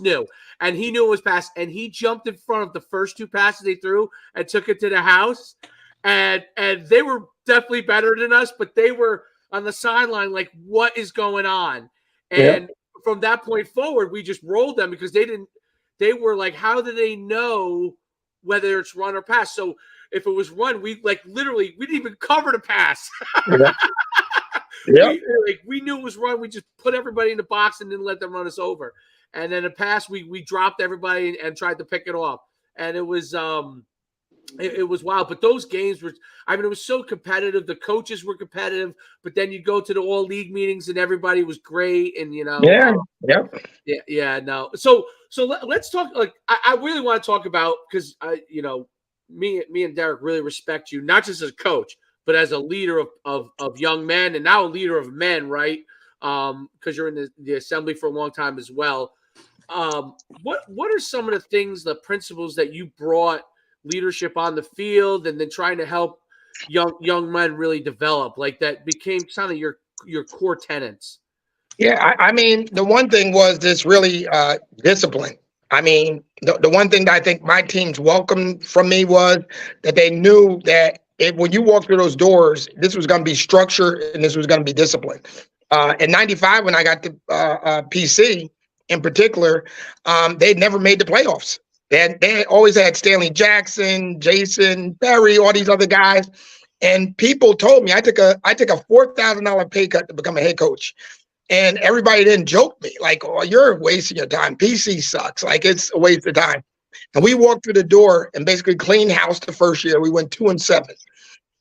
knew, and he knew it was pass, and he jumped in front of the first 2 passes they threw and took it to the house, and they were definitely better than us, but they were on the sideline like, what is going on? And from that point forward, we just rolled them because they were like, how do they know whether it's run or pass? So if it was run, we literally we didn't even cover the pass. We knew it was run. We just put everybody in the box and didn't let them run us over. And then a pass, we dropped everybody and tried to pick it off. And it was it was wild. But those games were, it was so competitive. The coaches were competitive. But then you go to the all league meetings and everybody was great. And So let's talk. I really want to talk about, because me and Derek really respect you, not just as a coach, but as a leader of young men, and now a leader of men, right? Because you're in the assembly for a long time as well. What are some of the things, the principles that you brought leadership on the field, and then trying to help young men really develop, like that became kind of your core tenets? Yeah, I mean, the one thing was this really discipline. I mean, the one thing that I think my teams welcomed from me was that they knew that when you walk through those doors, this was going to be structure and this was going to be discipline. In '95, when I got to PC in particular, they'd never made the playoffs. They always had Stanley Jackson, Jason Perry, all these other guys. And people told me I took a $4,000 pay cut to become a head coach. And everybody didn't joke me like, "Oh, you're wasting your time. PC sucks. Like it's a waste of time." And we walked through the door and basically cleaned house the first year. We went 2-7.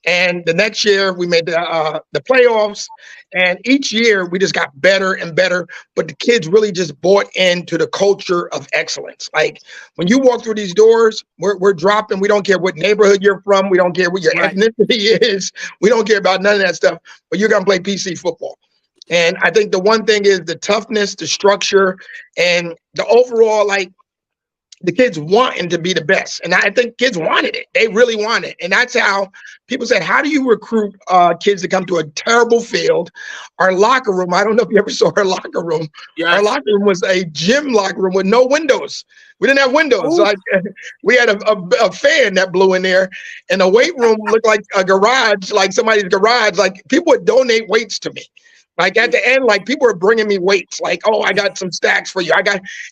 And the next year we made the playoffs. And each year we just got better and better. But the kids really just bought into the culture of excellence. Like when you walk through these doors, we're dropping. We don't care what neighborhood you're from. We don't care what your ethnicity is. We don't care about none of that stuff. But you're gonna play PC football. And I think the one thing is the toughness, the structure, and the overall, like the kids wanting to be the best. And I think kids wanted it. They really wanted it. And that's how people said, how do you recruit kids to come to a terrible field? Our locker room, I don't know if you ever saw our locker room. Yes. Our locker room was a gym locker room with no windows. We didn't have windows. So we had a fan that blew in there. And the weight room looked like a garage, like somebody's garage. Like people would donate weights to me. Like at the end, like people were bringing me weights, like, "Oh, I got some stacks for you."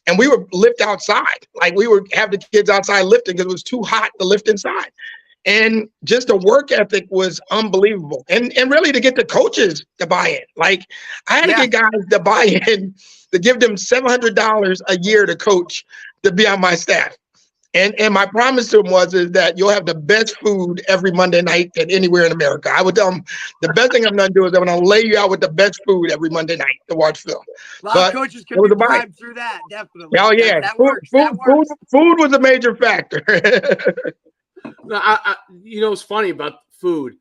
And we would lift outside. Like we would have the kids outside lifting because it was too hot to lift inside. And just the work ethic was unbelievable. And really to get the coaches to buy in. Like I had to get guys to buy in, to give them $700 a year to coach to be on my staff. And my promise to them is that you'll have the best food every Monday night than anywhere in America. I would tell them the best thing I'm going to do is I'm going to lay you out with the best food every Monday night to watch film. A lot of coaches can be bribed through that, definitely. Oh yeah, that works. Food was a major factor. No, you know what's funny about food?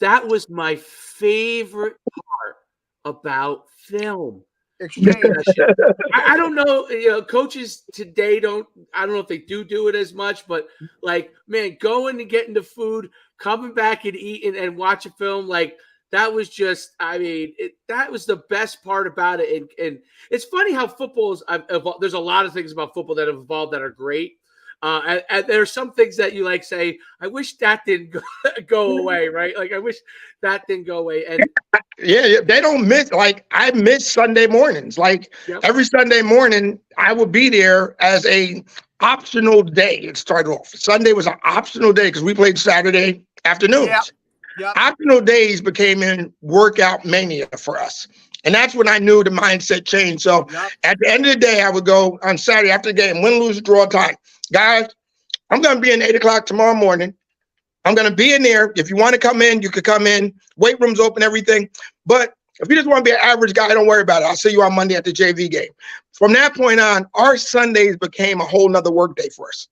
That was my favorite part about film. Exchange. I don't know, coaches today I don't know if they do it as much, but like, man, going and getting the food, coming back and eating and watching film, like that was just, I mean, that was the best part about it. And it's funny how football is evolved. There's a lot of things about football that have evolved that are great. And there are some things that you like say, I wish that didn't go away, right? Like I wish that didn't go away. And yeah, they don't miss. Like I miss Sunday mornings. Like every Sunday morning, I would be there as a optional day. It started off. Sunday was an optional day because we played Saturday afternoons. Optional days became in workout mania for us. And that's when I knew the mindset changed. So at the end of the day, I would go on Saturday after the game, win, lose, draw time. Guys, I'm going to be in 8 o'clock tomorrow morning. I'm going to be in there. If you want to come in, you could come in. Weight room's open, everything. But if you just want to be an average guy, don't worry about it. I'll see you on Monday at the JV game. From that point on, our Sundays became a whole nother work day for us.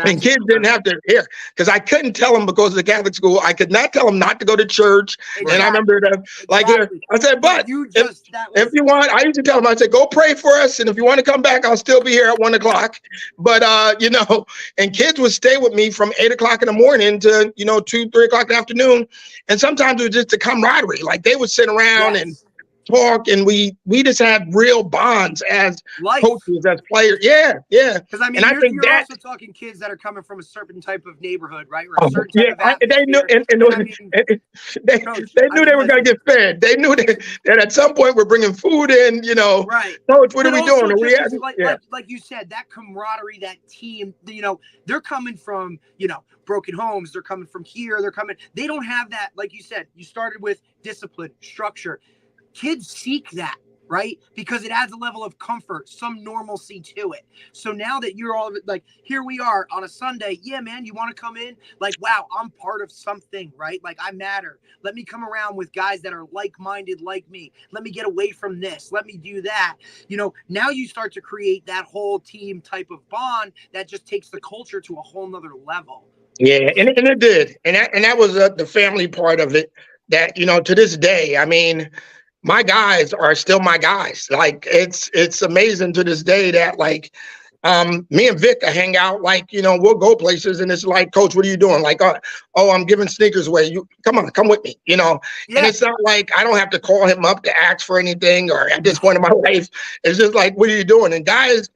And kids didn't have to hear because I couldn't tell them because of the Catholic school. I could not tell them not to go to church. Exactly. And I remember that, like, I said, but if you want, I used to tell them, I said, go pray for us. And if you want to come back, I'll still be here at 1 o'clock. But, and kids would stay with me from 8 o'clock in the morning to, 2, 3 o'clock in the afternoon. And sometimes it was just the camaraderie. Like they would sit around and talk, and we just had real bonds as coaches, as players. Yeah. Because I mean, you're also talking kids that are coming from a certain type of neighborhood, right? Or a certain type of they knew, they knew they were going to get fed. They knew that at some point we're bringing food in. Right? Coach, what are we doing? Like you said, that camaraderie, that team. They're coming from broken homes. They're coming from here. They don't have that. Like you said, you started with discipline, structure. Kids seek that, right? Because it adds a level of comfort, some normalcy to it. So now that you're all like, here we are on a Sunday. Yeah, man, you want to come in? Like, wow, I'm part of something, right? Like I matter. Let me come around with guys that are like-minded like me. Let me get away from this. Let me do that. Now you start to create that whole team type of bond that just takes the culture to a whole nother level. Yeah, and it did. And that was the family part of it that, to this day, I mean, my guys are still my guys. Like it's amazing to this day that like Me and Vic hang out, like, we'll go places and it's like, Coach, what are you doing? Like, oh, I'm giving sneakers away. You come with me, And it's not like I don't have to call him up to ask for anything or at this point in my life. It's just like, what are you doing? And guys,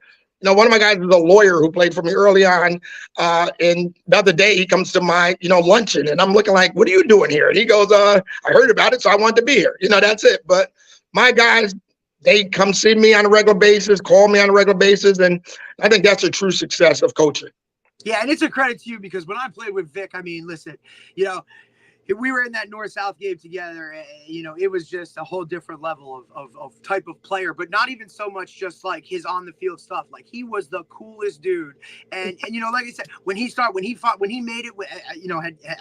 one of my guys is a lawyer who played for me early on. And the other day he comes to my, luncheon and I'm looking like, what are you doing here? And he goes, I heard about it, so I wanted to be here. That's it. But my guys, they come see me on a regular basis, call me on a regular basis. And I think that's a true success of coaching. Yeah, and it's a credit to you because when I played with Vic, I mean, listen, we were in that North-South game together. It was just a whole different level of type of player, but not even so much just like his on-the-field stuff. Like, he was the coolest dude. And like I said, when he made it,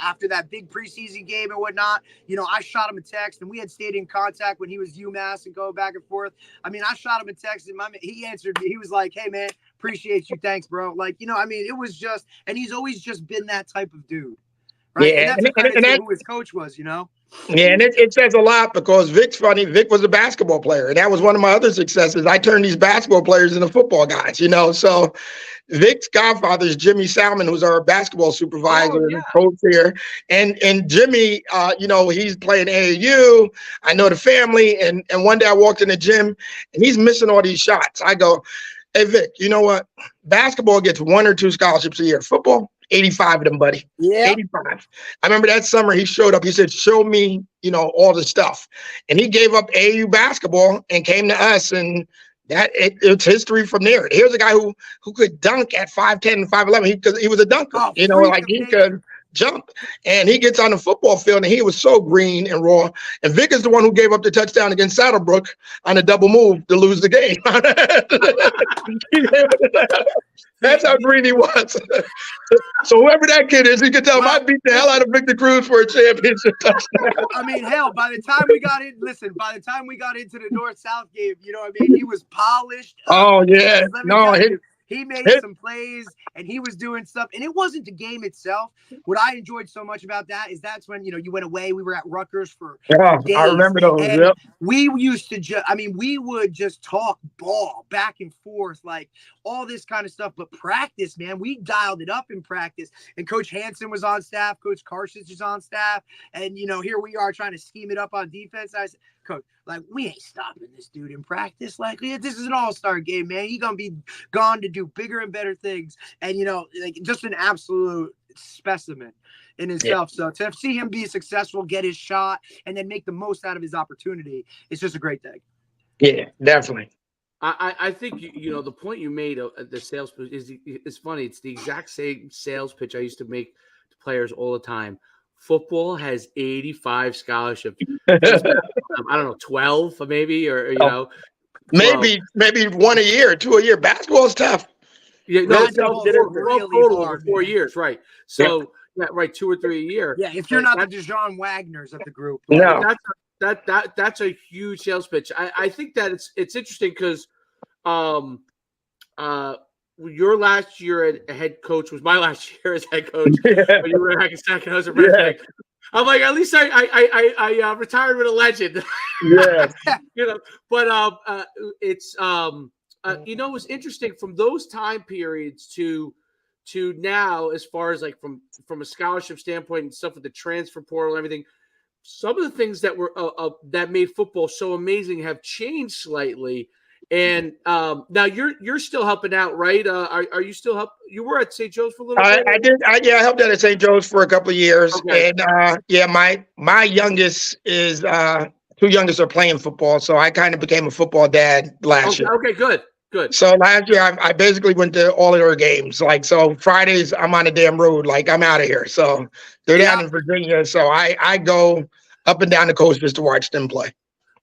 after that big preseason game and whatnot, I shot him a text, and we had stayed in contact when he was UMass and going back and forth. I mean, I shot him a text, and he answered me. He was like, "Hey, man, appreciate you. Thanks, bro." Like, it was just, and he's always just been that type of dude. Right. Yeah, and that's a credit to who his coach was, Yeah, and it says a lot because Vic's funny. Vic was a basketball player, and that was one of my other successes. I turned these basketball players into football guys, So Vic's godfather is Jimmy Salmon, who's our basketball supervisor and coach here. And Jimmy, he's playing AAU. I know the family, and one day I walked in the gym, and he's missing all these shots. I go, "Hey, Vic, you know what? Basketball gets 1 or 2 scholarships a year. Football, 85 of them, buddy. Yeah. 85. I remember that summer he showed up. He said, show me, all the stuff. And he gave up AAU basketball and came to us. And it's history from there. Here's a guy who could dunk at 5'10 and 5'11 because he was a dunker. He could jump. And he gets on the football field and he was so green and raw. And Vic is the one who gave up the touchdown against Saddlebrook on a double move to lose the game. That's how green he was. So whoever that kid is, you can tell him I beat the hell out of Victor Cruz for a championship touchdown. I mean, hell, by the time we got into the North-South game, he was polished. Oh, yeah. He made some plays and he was doing stuff. And it wasn't the game itself. What I enjoyed so much about that is that's when, you went away. We were at Rutgers for days. I remember those. And we used to we would just talk ball back and forth, like all this kind of stuff. But practice, man, we dialed it up in practice. And Coach Hansen was on staff. Coach Carson was on staff. And, here we are trying to scheme it up on defense. I said, Coach, like, we ain't stopping this dude in practice. Like, this is an all-star game, man. He's going to be gone to do bigger and better things. And, just an absolute specimen in himself. So to see him be successful, get his shot, and then make the most out of his opportunity, it's just a great thing. Yeah, definitely. I think, the point you made of the sales pitch is funny. It's the exact same sales pitch I used to make to players all the time. Football has 85 scholarships. I don't know, 12 maybe, or maybe 1 a year, 2 a year. Basketball is tough. Yeah, no, total over 4 years, right? So, right, 2 or 3 a year. Yeah, if you're not the DeJean Wagners of the group, that's a huge sales pitch. I think that it's interesting because, your last year as head coach was my last year as head coach. When you were at Hackensack, I was a redneck. I'm like, at least I retired with a legend. Yeah. But it's it's interesting from those time periods to now, as far as like from a scholarship standpoint and stuff with the transfer portal and everything. Some of the things that were that made football so amazing have changed slightly. And now you're still helping out, right? Are you still help? You were at St. Joe's for a little bit. I did. I helped out at St. Joe's for a couple of years, and my youngest is 2 youngest are playing football, so I kind of became a football dad last year. Okay, good. So last year I basically went to all of their games. Like, so Fridays I'm on the damn road, like I'm out of here. So they're down in Virginia, so I go up and down the coast just to watch them play.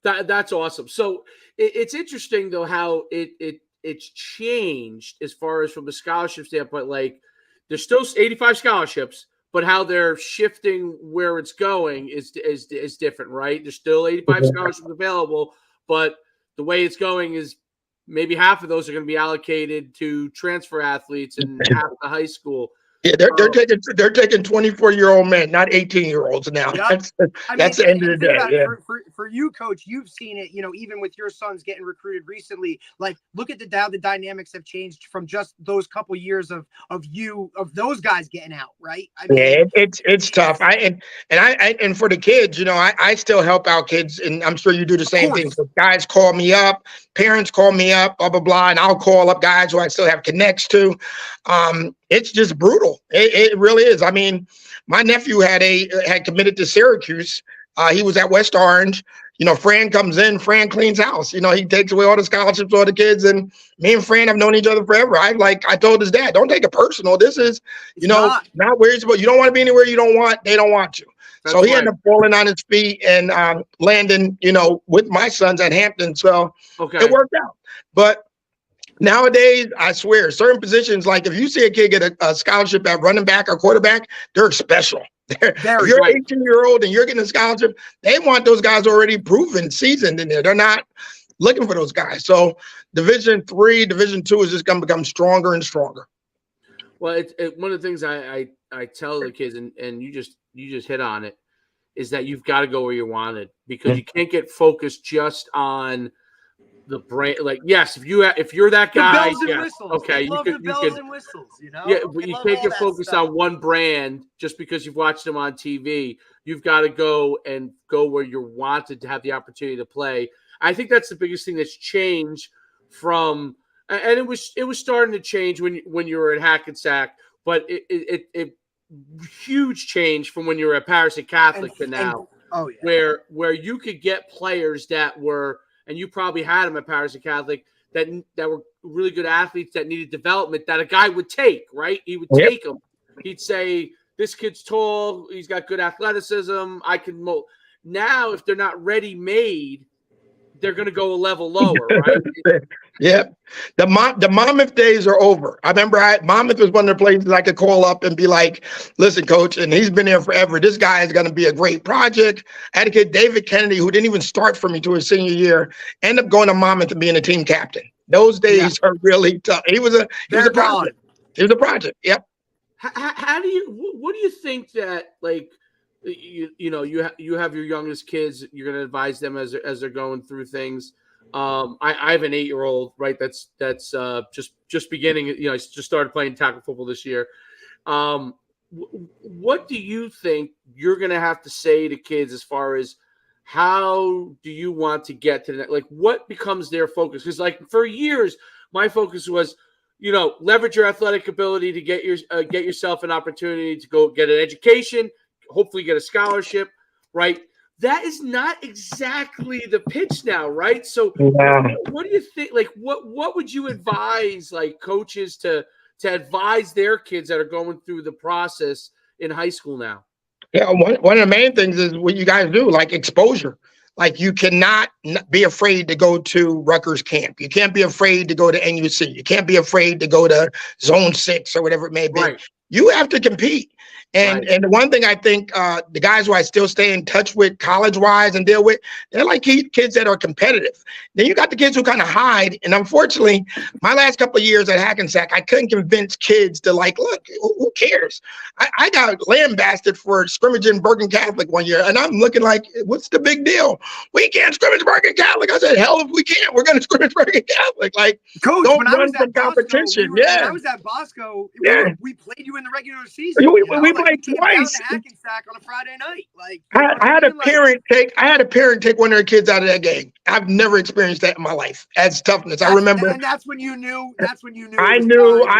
That's awesome. So it's interesting though how it's changed as far as from a scholarship standpoint. Like, there's still 85 scholarships, but how they're shifting where it's going is different, right? There's still 85 scholarships available, but the way it's going is maybe half of those are going to be allocated to transfer athletes and half to high school. Yeah, they're taking 24-year-old men, not 18-year-olds now. Yep. That's the end of the think day. about Yeah. it, for you, Coach, you've seen it, even with your sons getting recruited recently. Like, look at how the dynamics have changed from just those couple years of those guys getting out, right? I mean, Yeah, it's tough. And for the kids, I still help out kids, and I'm sure you do the of same thing. course. So guys call me up, parents call me up, blah blah blah, and I'll call up guys who I still have connects to. It's just brutal. It really is. I mean, my nephew had committed to Syracuse. He was at West Orange. Fran comes in, Fran cleans house. He takes away all the scholarships, all the kids, and me and Fran have known each other forever. I told his dad, don't take it personal. This is, not where you're supposed. You don't want to be anywhere you don't want. They don't want you. That's so he right. ended up falling on his feet and landing, with my sons at Hampton. So it worked out. But nowadays, I swear, certain positions, like if you see a kid get a scholarship at running back or quarterback, they're special. If you're an 18-year-old and you're getting a scholarship, they want those guys already proven, seasoned in there. They're not looking for those guys. So Division III, Division II is just going to become stronger and stronger. Well, one of the things I tell the kids, and you just hit on it, is that you've got to go where you wanted, because you can't get focused just on the brand. Like, yes, if you're that guy, the bells and whistles. Okay, they love the bells and whistles, Yeah, but you can't get focused on one brand just because you've watched them on TV. You've got to go where you're wanted to have the opportunity to play. I think that's the biggest thing that's changed from, and it was starting to change when you were at Hackensack, but it huge change from when you were at Patterson Catholic to now. Oh yeah. Where you could get players that were, and you probably had them at Patterson Catholic, that were really good athletes that needed development, that a guy would take, right? He would take them. He'd say, this kid's tall, he's got good athleticism, I can mold. Now, if they're not ready-made, they're going to go a level lower, right? Yep. The Monmouth days are over. I remember Monmouth was one of the places I could call up and be like, listen, coach, and he's been there forever. This guy is going to be a great project. I had a kid, David Kennedy, who didn't even start for me to his senior year, ended up going to Monmouth and being a team captain. Those days are really tough. He was a project. He was a project. Yep. What do you think that, like, you have your youngest kids, you're going to advise them as they're going through things. I have an 8-year-old, right? That's just beginning. I just started playing tackle football this year. What do you think you're going to have to say to kids as far as how do you want to get to that? Like, what becomes their focus? Because, like, for years, my focus was, leverage your athletic ability to get yourself an opportunity to go get an education, hopefully get a scholarship, right? That is not exactly the pitch now, right? So what do you think? Like, what would you advise, like, coaches to advise their kids that are going through the process in high school now? Yeah, one of the main things is what you guys do, like exposure. Like, you cannot be afraid to go to Rutgers camp. You can't be afraid to go to NUC. You can't be afraid to go to Zone 6 or whatever it may be. Right. You have to compete. And the one thing I think the guys who I still stay in touch with college-wise and deal with, they're like kids that are competitive. Then you got the kids who kind of hide. And unfortunately, my last couple of years at Hackensack, I couldn't convince kids to, like, look, who cares? I got lambasted for scrimmaging Bergen Catholic one year, and I'm looking like, what's the big deal? We can't scrimmage Bergen Catholic. I said, hell if we can't. We're going to scrimmage Bergen Catholic. Like, Coach, don't when run from competition. When I was at Bosco, we played you in the regular season. We played twice. To Hackensack on a Friday night. Like, I had a parent take one of their kids out of that game. I've never experienced that in my life. That's toughness. I remember, and that's when you knew. I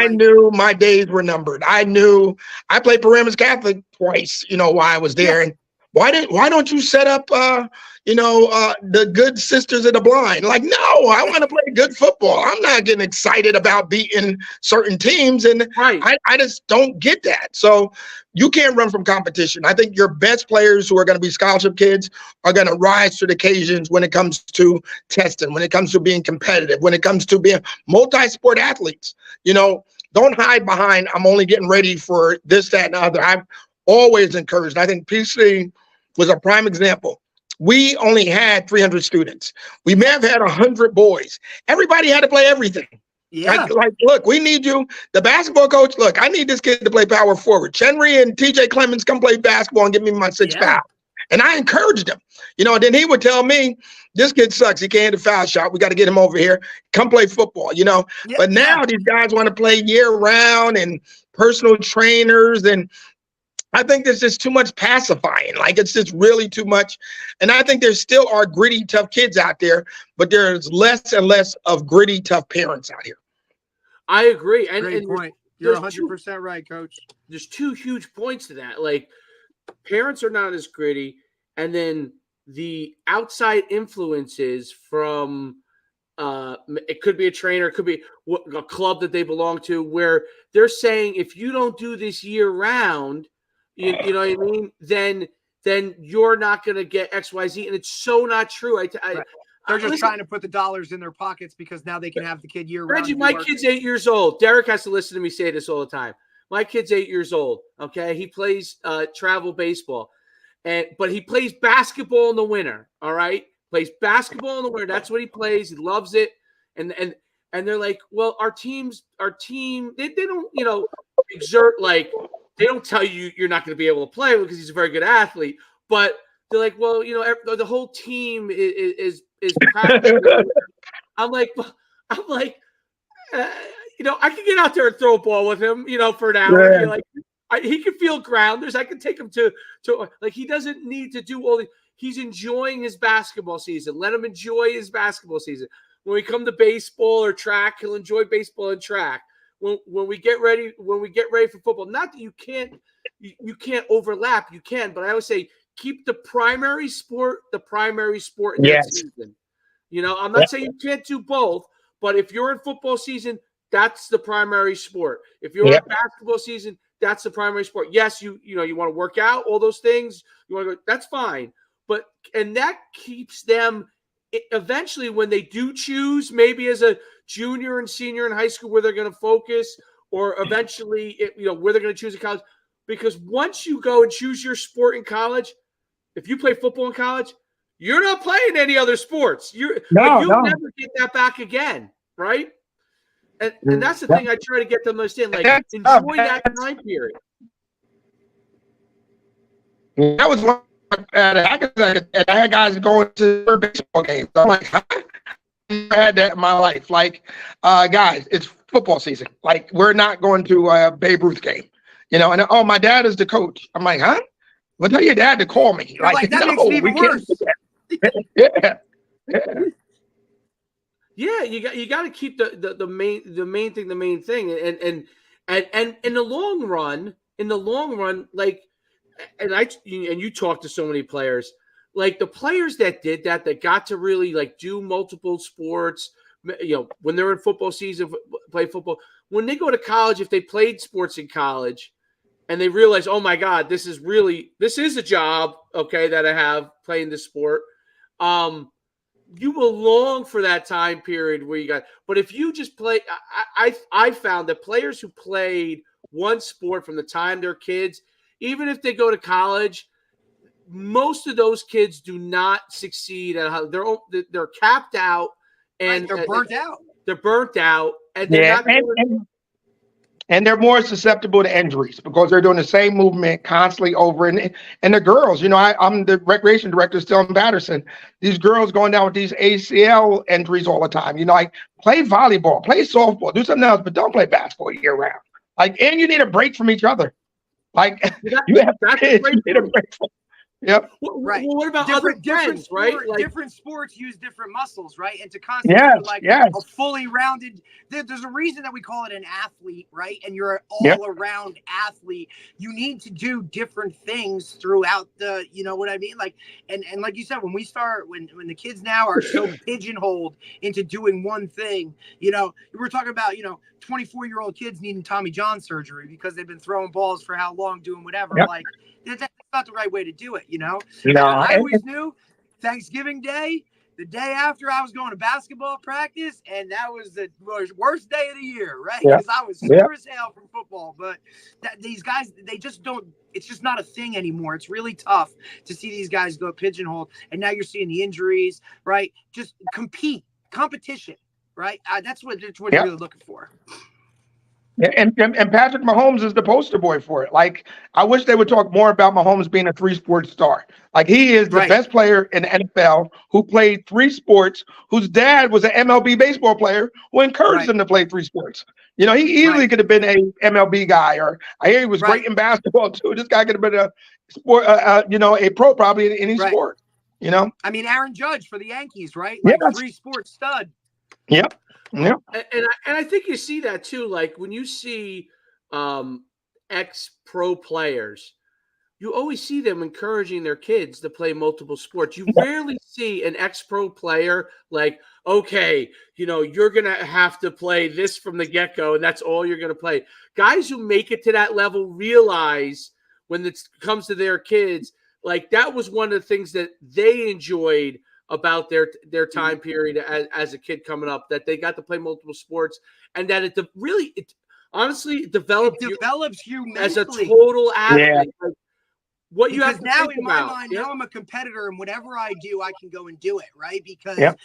knew my days were numbered. I knew. I played Paramus Catholic twice. While I was there, and why don't you set up the good sisters of the blind? Like, no, I want to play good football. I'm not getting excited about beating certain teams, and I just don't get that. So you can't run from competition. I think your best players who are going to be scholarship kids are going to rise to the occasions when it comes to testing, when it comes to being competitive, when it comes to being multi-sport athletes. Don't hide behind, I'm only getting ready for this, that, and the other. I've always encouraged. I think PC was a prime example. We only had 300 students. We may have had 100 boys. Everybody had to play everything. Yeah. Like, look, we need you. The basketball coach, look, I need this kid to play power forward. Chenry and TJ Clemens come play basketball and give me my 6 foul. And I encouraged him. Then he would tell me, this kid sucks. He can't hit a foul shot. We got to get him over here. Come play football, But now these guys want to play year round and personal trainers. And I think there's just too much pacifying. Like, it's just really too much. And I think there still are gritty, tough kids out there, but there's less and less of gritty, tough parents out here. I agree. Great point. You're 100% right, Coach. There's 2 huge points to that. Like, parents are not as gritty, and then the outside influences from it could be a trainer, it could be a club that they belong to, where they're saying, if you don't do this year round, you know what I mean, then you're not going to get XYZ, and it's so not true. They're just trying to put the dollars in their pockets because now they can have the kid year round. Reggie, my kid's 8 years old. Derek has to listen to me say this all the time. My kid's 8 years old. Okay, he plays travel baseball, but he plays basketball in the winter. All right, plays basketball in the winter. That's what he plays. He loves it. And they're like, well, our team, they don't exert, like, they don't tell you you're not going to be able to play because he's a very good athlete. But they're like, well, the whole team is practicing. I'm like. I can get out there and throw a ball with him, for an hour. Yeah. He can feel grounders. I can take him to he doesn't need to do all the. He's enjoying his basketball season. Let him enjoy his basketball season. When we come to baseball or track, he'll enjoy baseball and track. When we get ready for football, not that you can't overlap. You can, but I always say keep the primary sport in that season. I'm not saying you can't do both, but if you're in football season, that's the primary sport. If you're in basketball season, that's the primary sport. Yes, you want to work out, all those things. You want to go, that's fine. And that keeps them eventually when they do choose, maybe as a junior and senior in high school where they're going to focus, or eventually where they're going to choose a college. Because once you go and choose your sport in college, if you play football in college, you're not playing any other sports. You'll never get that back again, right? And that's the thing I try to get them to understand. Like, enjoy that time period. That was one. I had guys going to baseball games. I'm like, I had that in my life. Like, guys, it's football season. Like, we're not going to a Babe Ruth game, And my dad is the coach. I'm like, huh? Well, tell your dad to call me. Like that makes it even worse. Yeah, you got to keep the main thing, and in the long run, like, and you talk to so many players, like the players that did that got to really like do multiple sports, when they're in football season, play football. When they go to college, if they played sports in college, and they realize, oh my God, this is a job, okay, that I have playing this sport. You will long for that time period where you got. But if you just play, I found that players who played one sport from the time they're kids, even if they go to college, most of those kids do not succeed at how they're capped out and they're burnt out. They're burnt out, and they're not. And they're more susceptible to injuries because they're doing the same movement constantly over. And the girls, I'm the recreation director still in Patterson. These girls going down with these ACL injuries all the time. Like, play volleyball, play softball, do something else, but don't play basketball year round. Like, and you need a break from each other. Like, you have kids, you need a break from. Yep. Right. Well, what about different sports, right? Different sports use different muscles, right? And to constantly a fully rounded, there's a reason that we call it an athlete, right? And you're an all-around athlete. You need to do different things throughout the, you know what I mean? Like, and like you said, when the kids now are so pigeonholed into doing one thing, we're talking about, 24-year-old kids needing Tommy John surgery because they've been throwing balls for how long, doing whatever. Yep. Like, that's not the right way to do it, No, I always knew Thanksgiving Day, the day after I was going to basketball practice, and that was the worst day of the year, right? Because I was sore as hell from football. But these guys, they just don't. It's just not a thing anymore. It's really tough to see these guys go pigeonholed, and now you're seeing the injuries, right? Just competition. right? That's what Yep. you're really looking for. Yeah, and Patrick Mahomes is the poster boy for it. Like, I wish they would talk more about Mahomes being a 3-sport star. Like, he is the Right. best player in the NFL who played 3 sports, whose dad was an MLB baseball player who encouraged Right. him to play 3 sports. You know, he easily Right. could have been a MLB guy, or I hear he was Right. great in basketball too. This guy could have been a sport, a pro probably in any Right. sport. You know. I mean, Aaron Judge for the Yankees, right? Yeah. Like 3-sport stud. Yep. Yep. And I think you see that too. Like when you see ex-pro players, you always see them encouraging their kids to play multiple sports. You rarely see an ex-pro player like, okay, you're going to have to play this from the get-go, and that's all you're going to play. Guys who make it to that level realize when it comes to their kids, like that was one of the things that they enjoyed about their time period as a kid coming up, that they got to play multiple sports, and that it honestly develops you mentally as a total athlete. Yeah. Like, what you because have to now think in my about. mind, now I'm a competitor, and whatever I do, I can go and do it, right? Because, and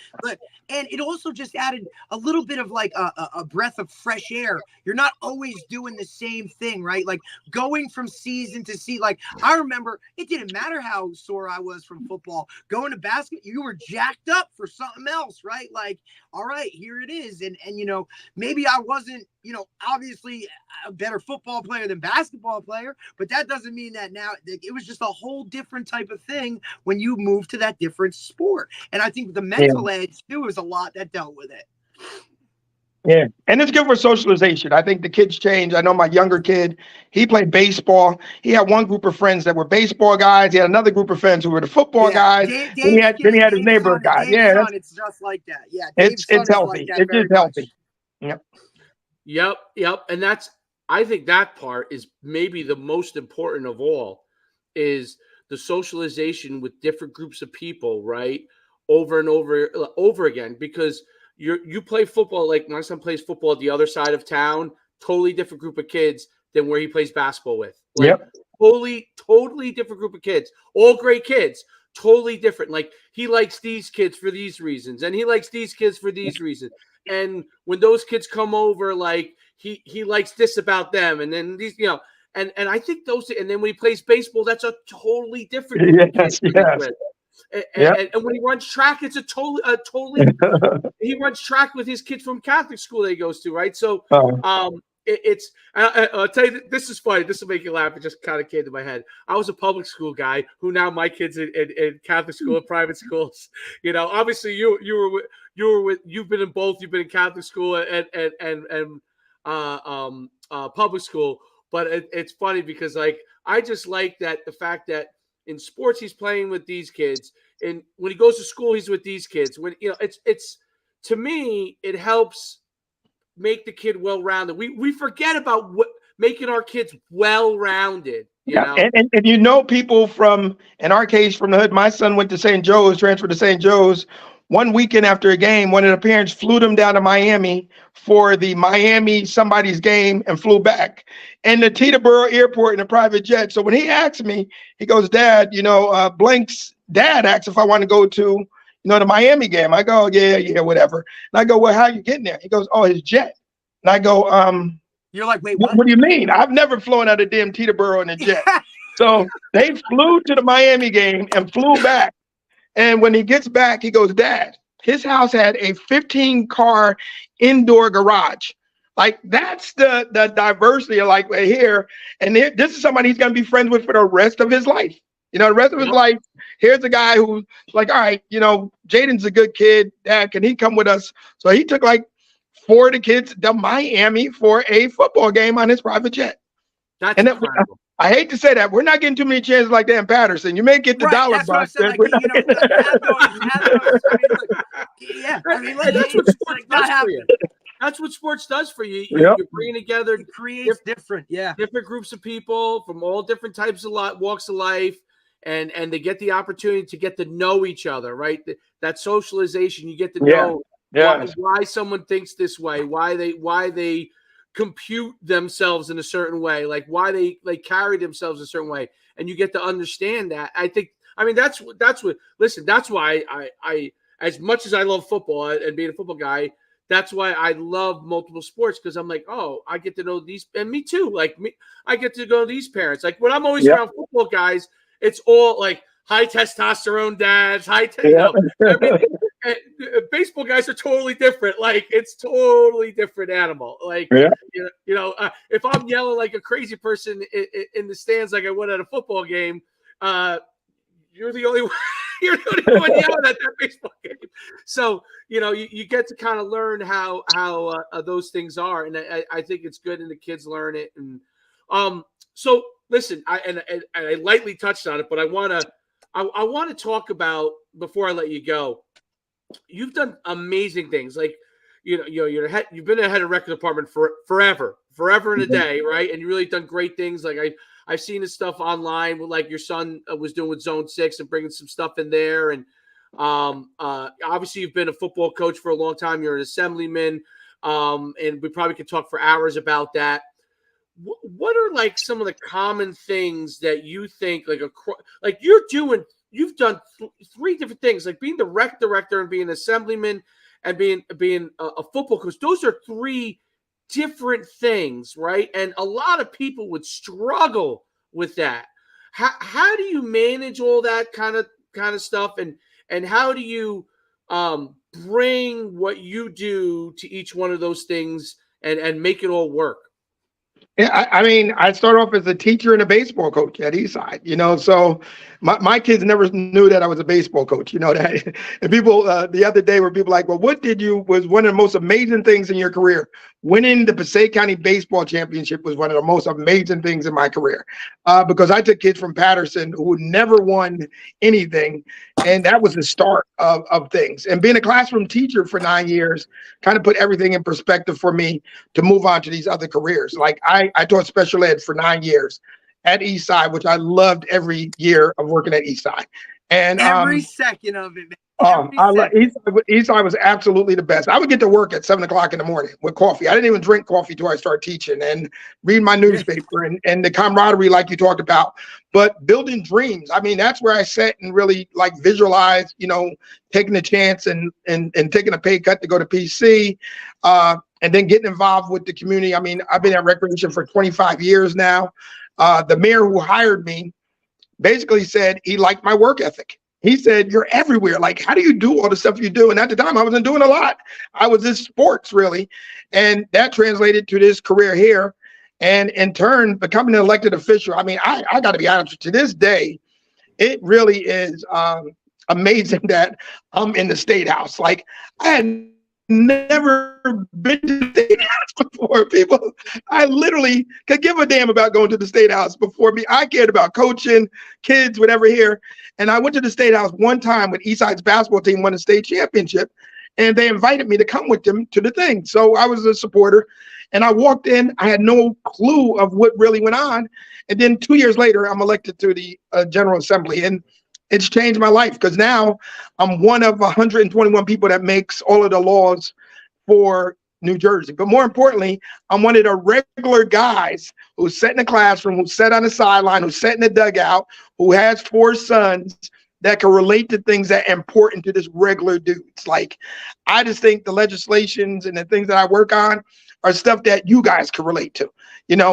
it also just added a little bit of like a breath of fresh air. You're not always doing the same thing, right? Like going from season to season. Like I remember, it didn't matter how sore I was from football. Going to basketball, you were jacked up for something else, right? Like, all right, here it is, and maybe I wasn't, obviously a better football player than basketball player, but that doesn't mean that now it was just a whole different type of thing when you move to that different sport. And I think the mental edge too is a lot that dealt with it. Yeah, and it's good for socialization. I think the kids change. I know my younger kid, he played baseball. He had one group of friends that were baseball guys. He had another group of friends who were the football guys. Then he had his neighborhood guys. Yeah, it's just like that. Yeah, it's healthy. It's just healthy. Yep. And I think that part is maybe the most important of all, is the socialization with different groups of people, right? Over and over again, because you play football. Like my son plays football at the other side of town, totally different group of kids than where he plays basketball with. Like totally different group of kids, all great kids, totally different. Like he likes these kids for these reasons, and he likes these kids for these reasons. And when those kids come over, like he likes this about them, and then these, and I think those, and then when he plays baseball, that's a totally different group of kids. And when he runs track, it's a totally he runs track with his kids from Catholic school that he goes to, right? So I'll tell you, this is funny. This will make you laugh. It just kind of came to my head. I was a public school guy who now my kids in Catholic school and private schools. Obviously you've been in both. You've been in Catholic school and public school. But it's funny because like I just like that the fact that in sports he's playing with these kids, and when he goes to school he's with these kids. When it's to me it helps make the kid well-rounded. We forget about making our kids well-rounded. You know? And people from, in our case, from the hood. My son went to St. Joe's, transferred to St. Joe's. One weekend after a game, one of the parents flew them down to Miami for the Miami somebody's game and flew back. And the Teterboro airport in a private jet. So when he asked me, he goes, Dad, Blank's dad asked if I want to go to the Miami game. I go, yeah, whatever. And I go, well, how you getting there? He goes, oh, his jet. And I go, you're like, wait, what? What do you mean? I've never flown out of damn Teterboro in a jet. So they flew to the Miami game and flew back. And when he gets back, he goes, Dad, his house had a 15-car indoor garage. Like, that's the diversity of like here. And this is somebody he's going to be friends with for the rest of his life. The rest of his life. Here's a guy who's like, all right, Jaden's a good kid. Dad, can he come with us? So he took like 4 of the kids to Miami for a football game on his private jet. That's incredible. I hate to say that. We're not getting too many chances like that in Patterson. You may get the dollar bucks. That's what sports does for you. That's what sports does for you. You're bringing together, it creates different groups of people from all different types of walks of life, and they get the opportunity to get to know each other, right? That socialization, you get to know why someone thinks this way, why they compute themselves in a certain way, like why they carry themselves a certain way, and you get to understand that. That's what. Listen, that's why I as much as I love football and being a football guy, that's why I love multiple sports, because I'm like, oh, I get to know these, and me too. Like me, I get to go to these parents. Like when I'm always around football guys, it's all like high testosterone dads, everything. And baseball guys are totally different. Like it's totally different animal. Like if I'm yelling like a crazy person in the stands, like I would at a football game, you're the only one. You're the only one yelling at that baseball game. So, you get to kind of learn how those things are. And I think it's good, and the kids learn it. And so listen, I lightly touched on it, but I want to talk about, before I let you go, you've done amazing things. Like, you've been the head of record department for forever and a day, right? And you really done great things. Like I've seen this stuff online with, like, your son was doing with Zone 6 and bringing some stuff in there. And obviously you've been a football coach for a long time. You're an assemblyman. And we probably could talk for hours about that. What are like some of the common things that you think, like you've done three different things, like being the rec director and being an assemblyman and being a football coach. Those are three different things, right? And a lot of people would struggle with that. How do you manage all that kind of stuff, and how do you bring what you do to each one of those things and make it all work? Yeah, I mean, I started off as a teacher and a baseball coach at Eastside, so my kids never knew that I was a baseball coach, that. And people, the other day, were people like, well, was one of the most amazing things in your career? Winning the Passaic County Baseball Championship was one of the most amazing things in my career, because I took kids from Patterson who never won anything, and that was the start of things. And being a classroom teacher for 9 years kind of put everything in perspective for me to move on to these other careers. Like I taught special ed for 9 years at Eastside, which I loved every year of working at Eastside. And every second of it, man. I love Eastside was absolutely the best. I would get to work at 7 o'clock in the morning with coffee. I didn't even drink coffee till I started teaching and read my newspaper and the camaraderie, like you talked about. But building dreams, I mean, that's where I sat and really like visualized, taking a chance and taking a pay cut to go to PC, and then getting involved with the community. I mean, I've been at Recreation for 25 years now. The mayor who hired me basically said he liked my work ethic. He said, you're everywhere. Like, how do you do all the stuff you do? And at the time, I wasn't doing a lot. I was in sports, really. And that translated to this career here. And in turn, becoming an elected official. I mean, I got to be honest, to this day, it really is amazing that I'm in the State House. Like, I had never been to the State House before. People, I literally could give a damn about going to the State House before me. I cared about coaching, kids, whatever here. And I went to the State House one time when Eastside's basketball team won a state championship, and they invited me to come with them to the thing. So I was a supporter, and I walked in. I had no clue of what really went on. And then 2 years later, I'm elected to the General Assembly. And it's changed my life, because now I'm one of 121 people that makes all of the laws for New Jersey. But more importantly, I'm one of the regular guys who sat in the classroom, who sat on the sideline, who sat in the dugout, who has 4 sons that can relate to things that are important to this regular dudes. Like, I just think the legislations and the things that I work on are stuff that you guys can relate to.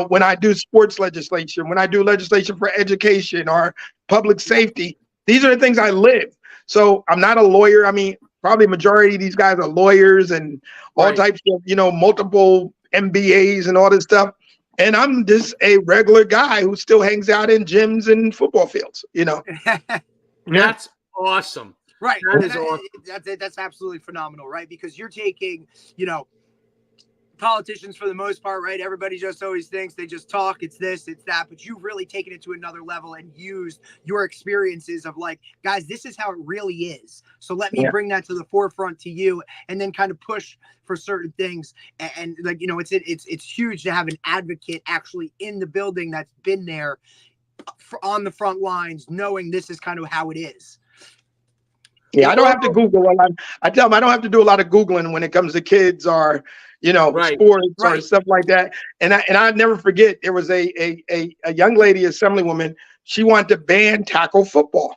When I do sports legislation, when I do legislation for education or public safety, these are the things I live. So I'm not a lawyer. I mean, probably majority of these guys are lawyers and all types of, multiple MBAs and all this stuff. And I'm just a regular guy who still hangs out in gyms and football fields, That's awesome. Right. That is awesome. That's absolutely phenomenal, right? Because you're taking, politicians for the most part, right? Everybody just always thinks they just talk, it's this, it's that, but you've really taken it to another level and used your experiences of like, guys, this is how it really is. So let me bring that to the forefront to you, and then kind of push for certain things. And like, it's huge to have an advocate actually in the building that's been there on the front lines, knowing this is kind of how it is. Yeah, I don't have to Google. I tell them I don't have to do a lot of Googling when it comes to kids or sports or stuff like that. And I never forget, there was a young lady, assemblywoman, she wanted to ban tackle football.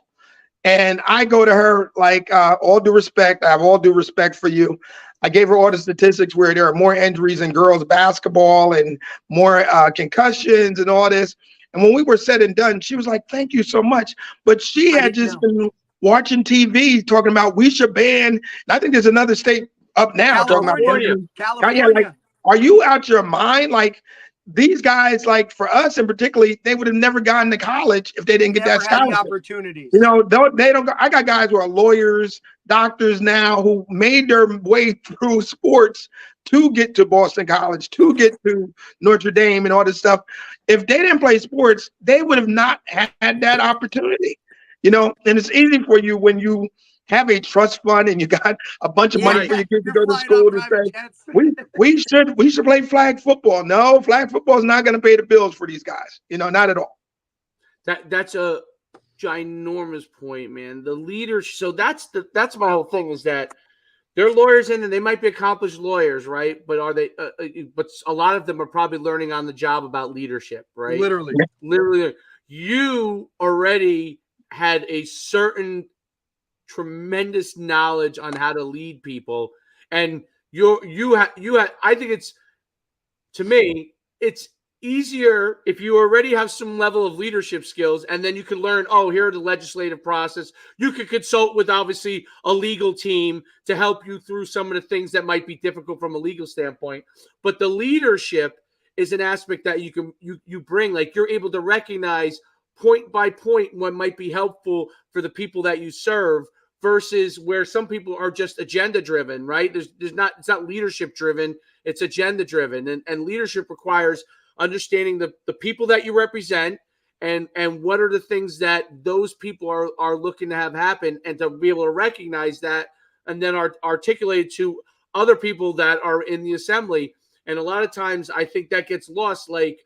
And I go to her like, all due respect, I have all due respect for you. I gave her all the statistics where there are more injuries in girls basketball and more concussions and all this. And when we were said and done, she was like, "Thank you so much." But she had just been watching TV talking about we should ban. And I think there's another state up now talking about California. yeah, like, are you out your mind? Like these guys, like for us in particularly, they would have never gotten to college if they didn't get that scholarship. Opportunities. You know, they don't. I got guys who are lawyers, doctors now who made their way through sports to get to Boston College, to get to Notre Dame and all this stuff. If they didn't play sports, they would have not had that opportunity. You know, and it's easy for you when you have a trust fund and you got a bunch of money for your kids to go to school to say, we should play flag football. No, flag football is not going to pay the bills for these guys. You know, not at all. That's a ginormous point, man. The leaders. So that's my whole thing is that they're lawyers and they might be accomplished lawyers, right? But are they? But a lot of them are probably learning on the job about leadership, right? Literally. You already had a certain tremendous knowledge on how to lead people, and you had. I think to me, it's easier if you already have some level of leadership skills, and then you can learn, oh, here are the legislative process. You could consult with obviously a legal team to help you through some of the things that might be difficult from a legal standpoint. But the leadership is an aspect that you bring, like you're able to recognize point by point what might be helpful for the people that you serve versus where some people are just agenda driven, right? It's not leadership driven, it's agenda driven. And leadership requires understanding the people that you represent and what are the things that those people are looking to have happen, and to be able to recognize that and then articulate to other people that are in the assembly. And a lot of times I think that gets lost, like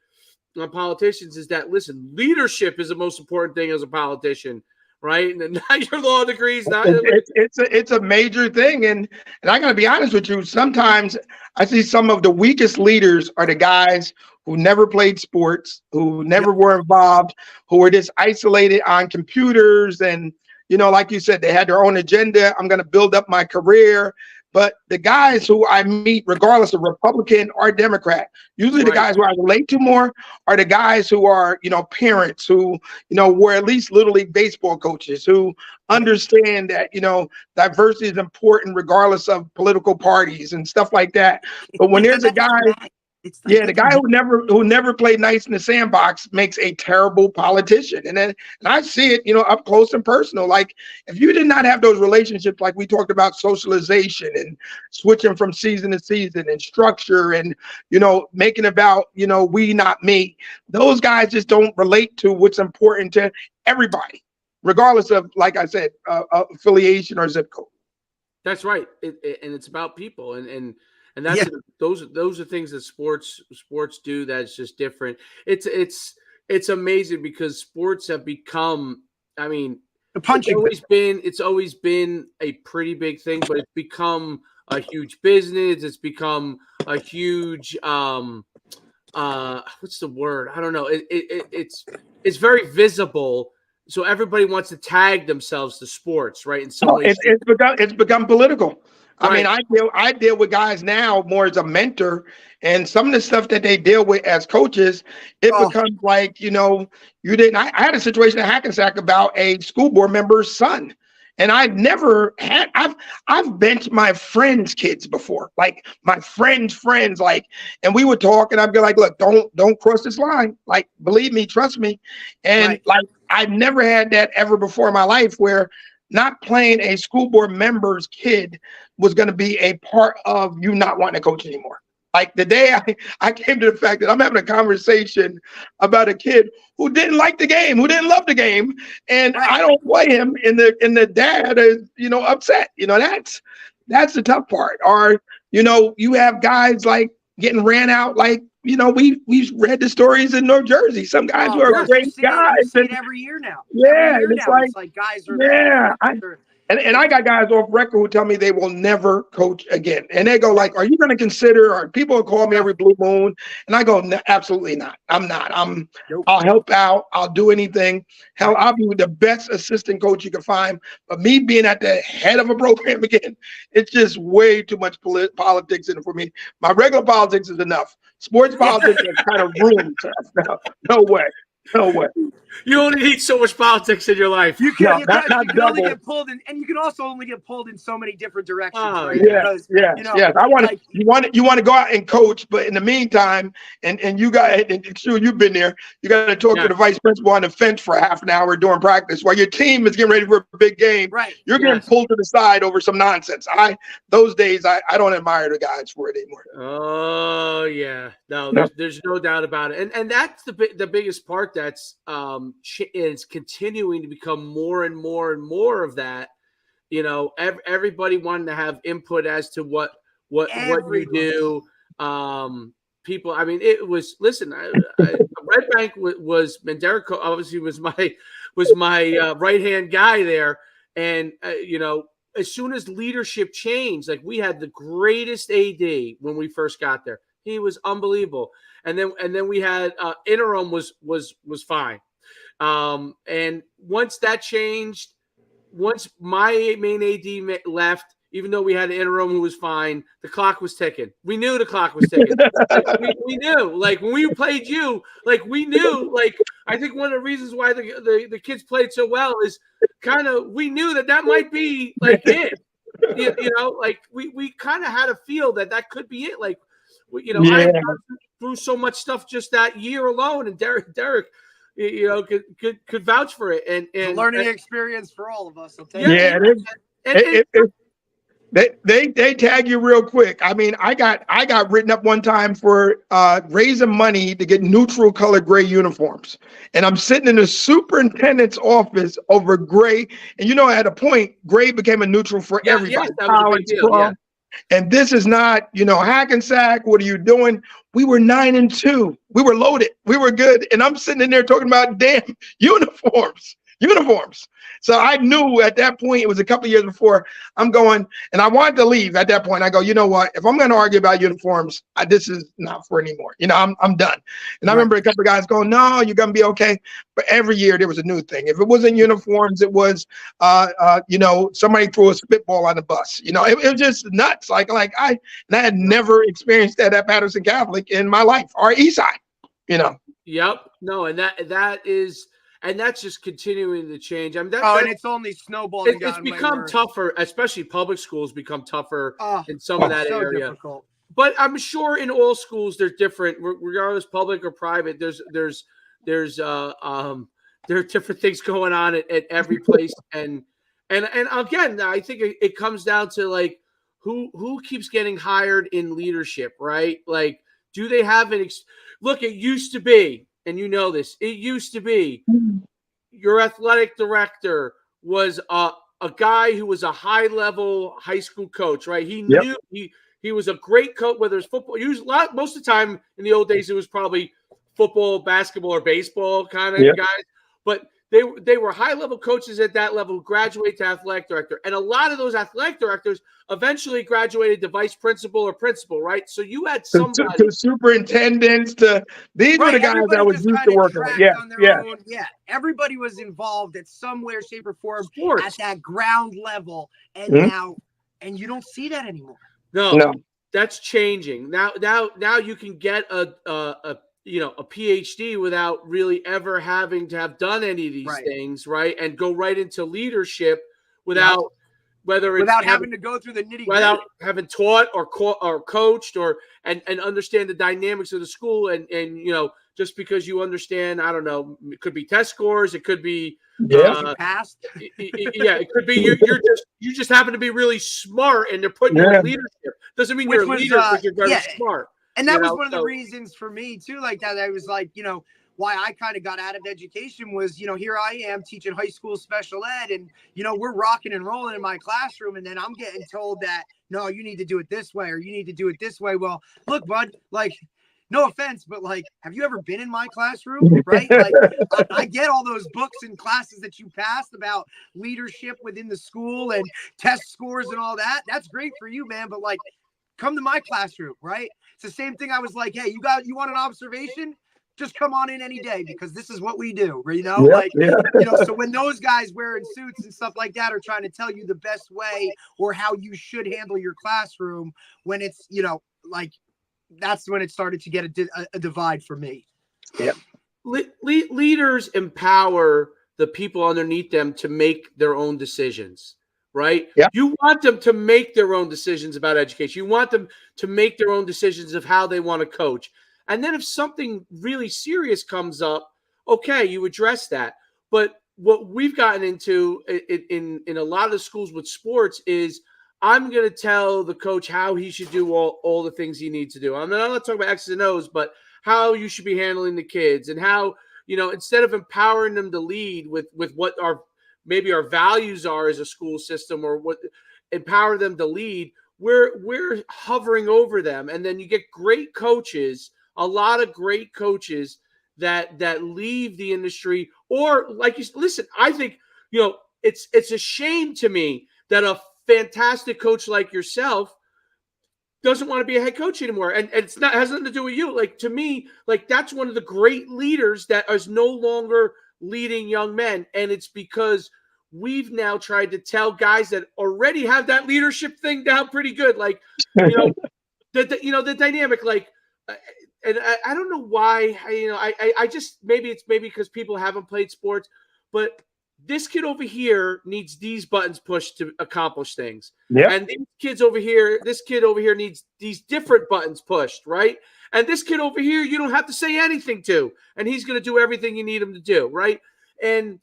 on politicians, is that, listen, leadership is the most important thing as a politician, right? And not your law degrees. It's a major thing. And I got to be honest with you, sometimes I see some of the weakest leaders are the guys who never played sports, who never were involved, who were just isolated on computers. And, you know, like you said, they had their own agenda. I'm going to build up my career. But the guys who I meet, regardless of Republican or Democrat, usually the guys who I relate to more are the guys who are, you know, parents who, you know, were at least Little League baseball coaches who understand that, you know, diversity is important regardless of political parties and stuff like that. But when there's a guy, the guy who never played nice in the sandbox makes a terrible politician. And I see it, you know, up close and personal. Like if you did not have those relationships, like we talked about socialization and switching from season to season and structure and, you know, making about, you know, we, not me, those guys just don't relate to what's important to everybody, regardless of, like I said, affiliation or zip code. That's right. And it's about people. And that's those are things that sports do that's just different. It's amazing because sports have become, I mean, it's always been a pretty big thing, but it's become a huge business. It's become a huge what's the word? I don't know. It's very visible. So everybody wants to tag themselves to sports, right? In some ways, it's become political. Right. I mean, I deal with guys now more as a mentor, and some of the stuff that they deal with as coaches, it becomes like, you know, I had a situation at Hackensack about a school board member's son. And I've benched my friends' kids before, like my friends, like, and we would talk and I'd be like, look, don't cross this line. Like, believe me, trust me. And like, I've never had that ever before in my life where not playing a school board member's kid was going to be a part of you not wanting to coach anymore. Like the day I came to the fact that I'm having a conversation about a kid who didn't like the game, who didn't love the game, and I don't play him, and the dad is, you know, upset. You know, that's the tough part. Or, you know, you have guys like getting ran out, like, you know, we've read the stories in New Jersey. Some guys who are great guys. You see it every year now. Yeah, it's like guys are And I got guys off record who tell me they will never coach again. And they go like, are you going to consider, or people call me every blue moon? And I go, no, absolutely not. I'm not. I'll help out. I'll do anything. Hell, I'll be the best assistant coach you can find. But me being at the head of a program again, it's just way too much politics in it for me. My regular politics is enough. Sports politics is kind of ruined. No way. No way. You only need so much politics in your life. You can, not you can only get pulled in, and you can also only get pulled in so many different directions. Oh, right? Yeah, Because, yeah, you know, yeah. I want like, you want to go out and coach, but in the meantime, and you got, and sure you've been there. You got to talk to the vice principal on the fence for half an hour during practice while your team is getting ready for a big game. Right. You're getting pulled to the side over some nonsense. Those days I don't admire the guys for it anymore. Oh yeah, no, there's no doubt about it, and that's the biggest part. That's is continuing to become more and more and more of that. You know, everybody wanting to have input as to what you do. People, I mean, it was Red Bank was Derek obviously was my right hand guy there, and you know, as soon as leadership changed, like we had the greatest AD when we first got there. He was unbelievable, and then we had interim was fine. And once that changed, once my main AD left, even though we had an interim who was fine, the clock was ticking. We knew the clock was ticking. we knew, like when we played you, like we knew, like I think one of the reasons why the kids played so well is kind of we knew that might be like it. You know, like we kind of had a feel that could be it. Like, you know, I gone through so much stuff just that year alone, and Derek. You know, could vouch for it, and learning experience for all of us. I'll tell you. They tag you real quick. I mean, I got written up one time for raising money to get neutral colored gray uniforms, and I'm sitting in the superintendent's office over gray. And you know, at a point, gray became a neutral for everybody. Yes, that was a big deal. Yeah. And this is not, you know, hack and sack. What are you doing? We were 9-2. We were loaded. We were good. And I'm sitting in there talking about damn uniforms. So I knew at that point, it was a couple of years before, I'm going, and I wanted to leave at that point. I go, you know what? If I'm going to argue about uniforms, this is not for anymore. You know, I'm done. And I remember a couple of guys going, no, you're going to be okay. But every year there was a new thing. If it wasn't uniforms, it was, you know, somebody threw a spitball on the bus. You know, it was just nuts. Like I had never experienced that at Patterson Catholic in my life, or Eastside, you know. Yep. No, and that is. And that's just continuing to change. I mean, and it's only snowballing. It's become tougher, especially public schools become tougher in some of that area. Difficult. But I'm sure in all schools they're different, regardless public or private. There are different things going on at every place, and again, I think it comes down to like who keeps getting hired in leadership, right? Like, do they have look? It used to be. And you know this, it used to be your athletic director was a guy who was a high-level high school coach, right? He knew he was a great coach, whether it's football. Most of the time in the old days, it was probably football, basketball, or baseball kind of guys. But they were high-level coaches at that level, graduate to athletic director. And a lot of those athletic directors eventually graduated to vice principal or principal, right? So you had somebody to superintendents, these were the guys that was used to working with. Yeah. Everybody was involved at some way, shape, or form at that ground level. And now you don't see that anymore. No. That's changing. Now you can get a PhD without really ever having to have done any of these things, right? And go right into leadership without having to go through the nitty-gritty, without having taught or coached and understand the dynamics of the school, and you know, just because you understand, I don't know, it could be test scores, it could be passed. It could be you just happen to be really smart and they're putting you in leadership. Doesn't mean you're a leader, but you're very smart. And that was one of the reasons for me too, like that. I was like, you know, why I kind of got out of education was, you know, here I am teaching high school special ed, and, you know, we're rocking and rolling in my classroom. And then I'm getting told that, no, you need to do it this way, or you need to do it this way. Well, look, bud, like, no offense, but like, have you ever been in my classroom? Right? Like, I get all those books and classes that you passed about leadership within the school and test scores and all that. That's great for you, man. But like, come to my classroom, right? It's the same thing. I was like, hey, you want an observation? Just come on in any day because this is what we do, you know? Like, you know, so when those guys wearing suits and stuff like that are trying to tell you the best way or how you should handle your classroom, when it's, you know, like, that's when it started to get a divide for me. Yeah. Leaders empower the people underneath them to make their own decisions, right? Yeah. You want them to make their own decisions about education. You want them to make their own decisions of how they want to coach. And then if something really serious comes up, okay, you address that. But what we've gotten into in a lot of the schools with sports is I'm going to tell the coach how he should do all the things he needs to do. I'm not talking about X's and O's, but how you should be handling the kids and how, you know, instead of empowering them to lead with what maybe our values are as a school system or what empower them to lead, we're hovering over them. And then you get great coaches, a lot of great coaches that leave the industry or like you listen, I think, you know, it's a shame to me that a fantastic coach like yourself doesn't want to be a head coach anymore. And it's not has nothing to do with you. Like to me, like that's one of the great leaders that is no longer leading young men. And it's because we've now tried to tell guys that already have that leadership thing down pretty good. Like, you know, the dynamic, like, and I don't know why, I just, maybe because people haven't played sports, but this kid over here needs these buttons pushed to accomplish things. Yeah. And this kid over here needs these different buttons pushed, right? And this kid over here, you don't have to say anything to, and he's going to do everything you need him to do, right? And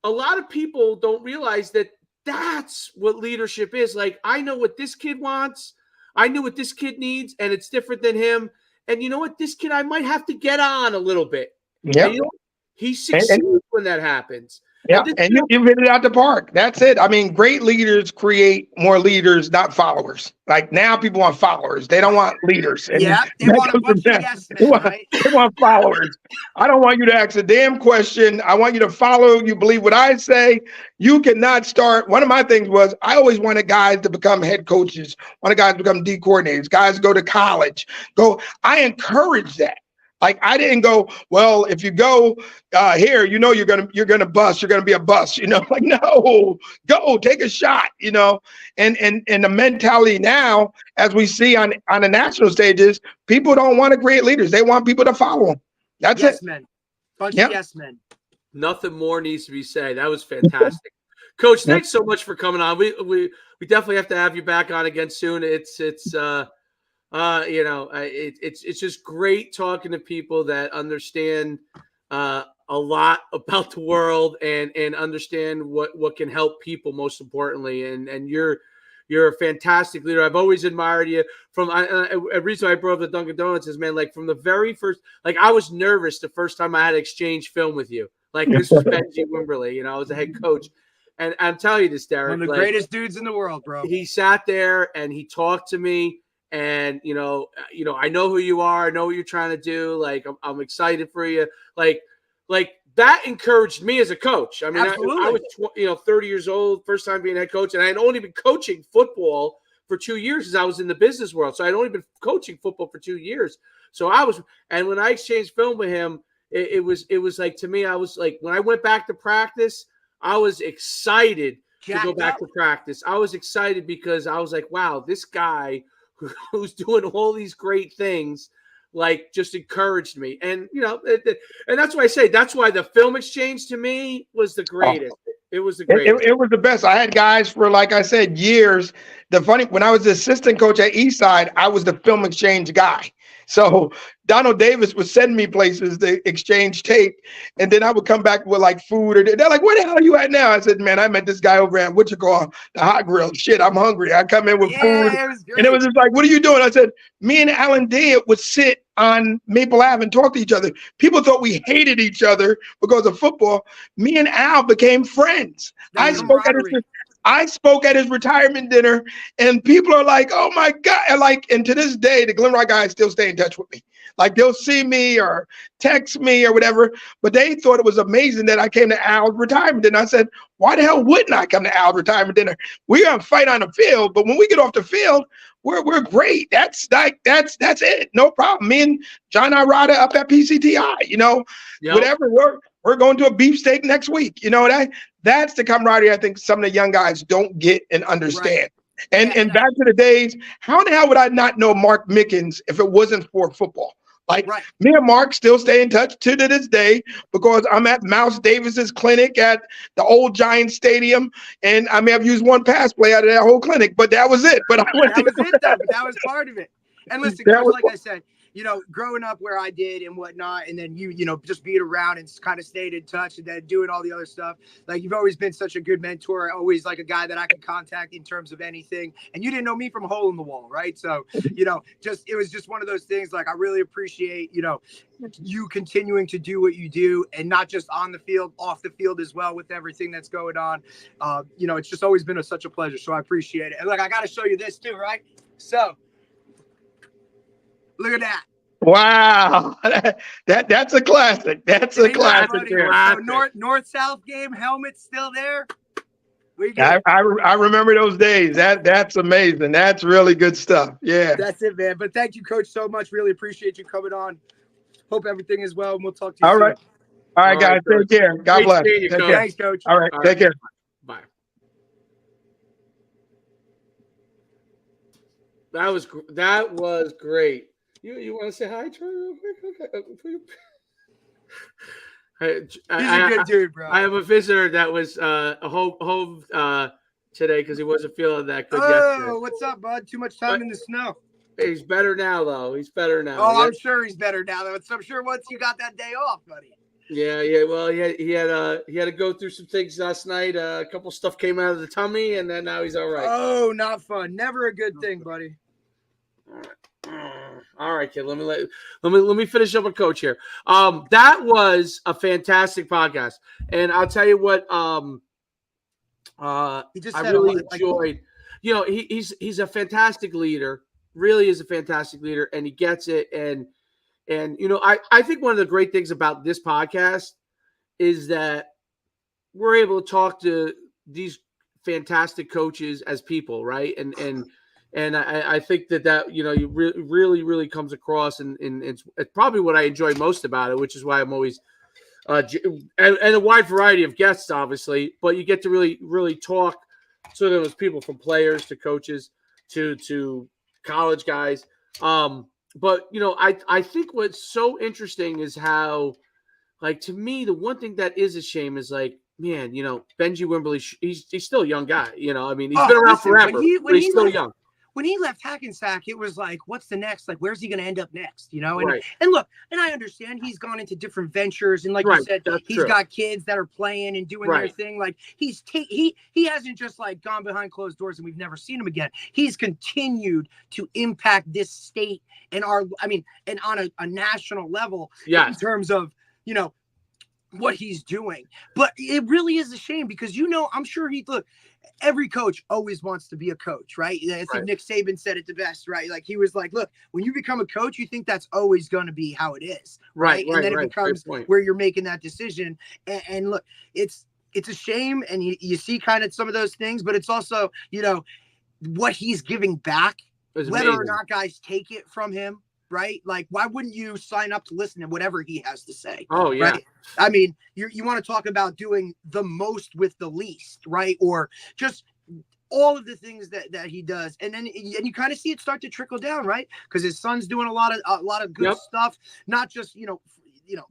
a lot of people don't realize that that's what leadership is. Like, I know what this kid wants. I know what this kid needs, and it's different than him. And you know what? This kid, I might have to get on a little bit. Yeah. You know, he succeeds when that happens. Yeah, and you hit it out the park. That's it. I mean, great leaders create more leaders, not followers. Like now people want followers. They don't want leaders. And yeah, they want a bunch of yes men, right? They want followers. I don't want you to ask a damn question. I want you to follow. You believe what I say. You cannot start. One of my things was I always wanted guys to become head coaches, wanted guys to become D coordinators, guys to go to college. I encourage that. Like I didn't go, well, if you go here, you know, you're gonna bust, you're gonna be a bust, you know, like no, go take a shot, you know, and the mentality now, as we see on the national stages, people don't want to create leaders, they want people to follow them. That's yes it. Men. Bunch of yes men. Nothing more needs to be said. That was fantastic. Coach, thanks so much for coming on. We definitely have to have you back on again soon. It's just great talking to people that understand a lot about the world and understand what can help people most importantly. And you're a fantastic leader. I've always admired you. A reason I brought up the Dunkin' Donuts is, man, like from the very first, like I was nervous the first time I had to exchange film with you. Like this was Benji Wimberly, you know, I was a head coach. And I'm telling you this, Derek. One of the greatest dudes in the world, bro. He sat there and he talked to me. And, you know, I know who you are. I know what you're trying to do. Like, I'm excited for you. Like that encouraged me as a coach. I mean, I was, 30 years old, first time being head coach. And I had only been coaching football for 2 years because I was in the business world. So I'd only been coaching football for 2 years. So and when I exchanged film with him, it was like, to me, I was like, when I went back to practice, I was excited to go back to practice. I was excited because I was like, wow, this guy who's doing all these great things, like just encouraged me. And, you know, and that's why I say, that's why the film exchange to me was the greatest. It was the greatest. It was the best. I had guys for, like I said, years. When I was the assistant coach at Eastside, I was the film exchange guy. So Donald Davis would send me places to exchange tape, and then I would come back with like food, or they're like, "Where the hell are you at now?" I said, "Man, I met this guy over at the Hot Grill. Shit, I'm hungry." I come in with food, and it was just like, "What are you doing?" I said, "Me and Alan Dean would sit on Maple Ave and talk to each other. People thought we hated each other because of football. Me and Al became friends. I spoke at I spoke at his retirement dinner, and people are like, "Oh my God!" And to this day, the Glen Rock guys still stay in touch with me. Like they'll see me or text me or whatever. But they thought it was amazing that I came to Al's retirement dinner. I said, "Why the hell wouldn't I come to Al's retirement dinner? We're gonna fight on the field, but when we get off the field, we're great. That's it. No problem. Me and John Irada up at PCTI, whatever. We're going to a beefsteak next week. That's the camaraderie I think some of the young guys don't get and understand. Right. And back to the days, how the hell would I not know Mark Mickens if it wasn't for football? Me and Mark still stay in touch to this day because I'm at Mouse Davis's clinic at the old Giant Stadium, and I may have used one pass play out of that whole clinic, but that was it. But that was part of it. And listen, Coach, like I said, growing up where I did and whatnot, and then you just being around and kind of stayed in touch and then doing all the other stuff. Like, you've always been such a good mentor, always like a guy that I can contact in terms of anything. And you didn't know me from a hole in the wall, right? So, it was just one of those things. Like, I really appreciate, you continuing to do what you do, and not just on the field, off the field as well with everything that's going on. It's just always been such a pleasure. So I appreciate it. And look, I got to show you this too, right? So, look at that. Wow. That's a classic. That's a classic. So North-South game, helmet's still there. I remember those days. That's amazing. That's really good stuff. Yeah. That's it, man. But thank you, Coach, so much. Really appreciate you coming on. Hope everything is well, and we'll talk to you soon. All right, guys. Take care. God bless. Thanks, Coach. All right. Take care. Bye. That was great. You want to say hi, Troy, real quick? Okay. He's a good dude, bro. I have a visitor that was home today because he wasn't feeling that good yesterday. What's up, bud? Too much time in the snow. He's better now, though. He's better now. Oh, I'm sure he's better now. I'm sure once you got that day off, buddy. Yeah. Well, he had to go through some things last night. A couple stuff came out of the tummy, and then now he's all right. Oh, not fun. Never a good thing, buddy. All right, kid. Let me finish up with Coach here. That was a fantastic podcast, and I'll tell you what. I really enjoyed. He's a fantastic leader. Really is a fantastic leader, and he gets it. And I think one of the great things about this podcast is that we're able to talk to these fantastic coaches as people, right? And I think that you really comes across, and it's probably what I enjoy most about it, which is why I'm always and a wide variety of guests, obviously, but you get to really talk to those people, from players to coaches to college guys. But I think what's so interesting is how, like, to me, the one thing that is a shame is, like, man, Benji Wimberly, he's still a young guy. He's been around forever, but he's still young. When he left Hackensack, it was like, what's the next? Like, where's he going to end up next? And right. And look, and I understand he's gone into different ventures, and like you said, he's got kids that are playing and doing their thing. Like, he hasn't just like gone behind closed doors and we've never seen him again. He's continued to impact this state and on a national level in terms of what he's doing. But it really is a shame because I'm sure every coach always wants to be a coach, right? I think Nick Saban said it the best, right? Like, he was like, look, when you become a coach, you think that's always going to be how it is, right? And then it becomes where you're making that decision. And look, it's a shame, and you see kind of some of those things, but it's also, what he's giving back, whether or not guys take it from him, right? Like, why wouldn't you sign up to listen to whatever he has to say? Oh, yeah. Right? I mean, you want to talk about doing the most with the least, right? Or just all of the things that he does. And then you kind of see it start to trickle down, right? Because his son's doing a lot of good stuff, not just,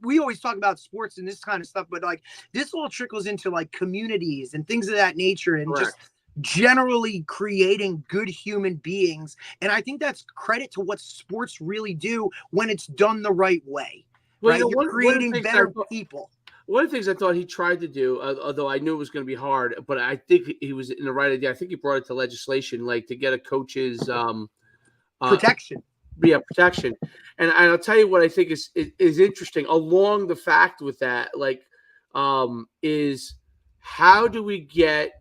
we always talk about sports and this kind of stuff, but like, this all trickles into like communities and things of that nature, and just generally creating good human beings. And I think that's credit to what sports really do when it's done the right way. Well, right? You're creating better people. One of the things I thought he tried to do, although I knew it was going to be hard, but I think he was in the right idea. I think he brought it to legislation, like to get a coach's protection. Protection. And I'll tell you what I think is interesting along the fact with that, like, is how do we get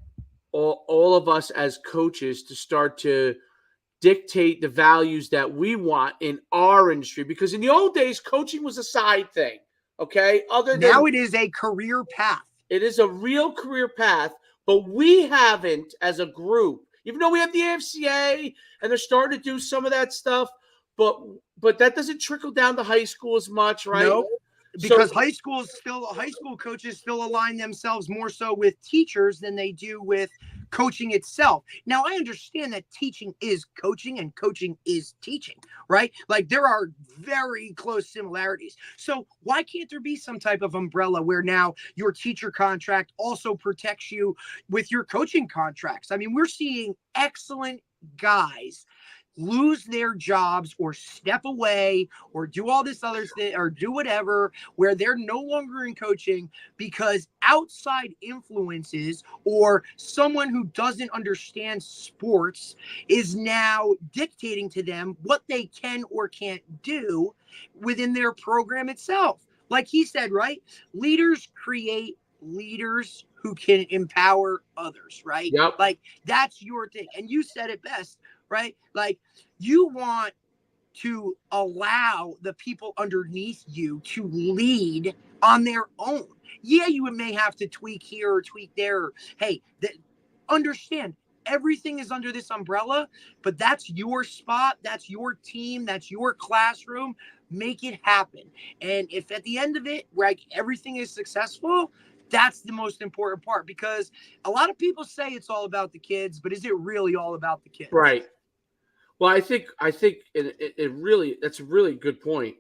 all of us as coaches to start to dictate the values that we want in our industry. Because in the old days, coaching was a side thing. Okay. Now it is a career path. It is a real career path, but we haven't, as a group, even though we have the AFCA and they're starting to do some of that stuff, but that doesn't trickle down to high school as much, right? No, because high school coaches still align themselves more so with teachers than they do with coaching itself. Now, I understand that teaching is coaching and coaching is teaching, right? Like there are very close similarities. So why can't there be some type of umbrella where now your teacher contract also protects you with your coaching contracts? I mean, we're seeing excellent guys lose their jobs or step away or do all this other thing or do whatever where they're no longer in coaching because outside influences or someone who doesn't understand sports is now dictating to them what they can or can't do within their program itself. Like he said, right? Leaders create leaders who can empower others, right? Yep. Like that's your thing. And you said it best, right? Like you want to allow the people underneath you to lead on their own. Yeah, you may have to tweak here or tweak there. Or, hey, understand everything is under this umbrella, but that's your spot. That's your team. That's your classroom. Make it happen. And if at the end of it, like everything is successful, that's the most important part, because a lot of people say it's all about the kids, but is it really all about the kids? Right. Well, I think it really, that's a really good point.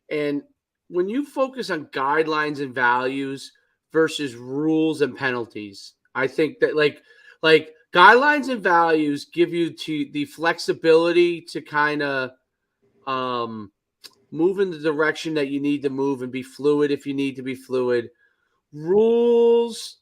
And when you focus on guidelines and values versus rules and penalties, I think that like guidelines and values give you the flexibility to kind of move in the direction that you need to move and be fluid if you need to be fluid. Rules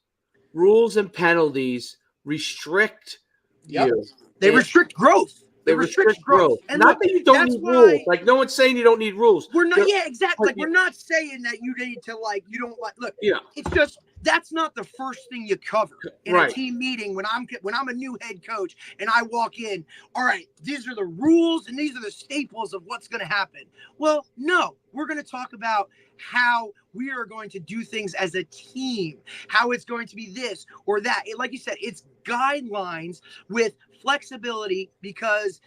and penalties restrict you. They restrict growth. They restrict growth. And not that you don't need rules. Like no one's saying you don't need rules. We're not. Yeah, exactly. Like we're not saying that you need to you don't like. Look, yeah. It's just that's not the first thing you cover in a team meeting when I'm a new head coach and I walk in. All right, these are the rules and these are the staples of what's going to happen. Well, no, we're going to talk about how we are going to do things as a team, how it's going to be this or that. Like you said, it's guidelines with flexibility because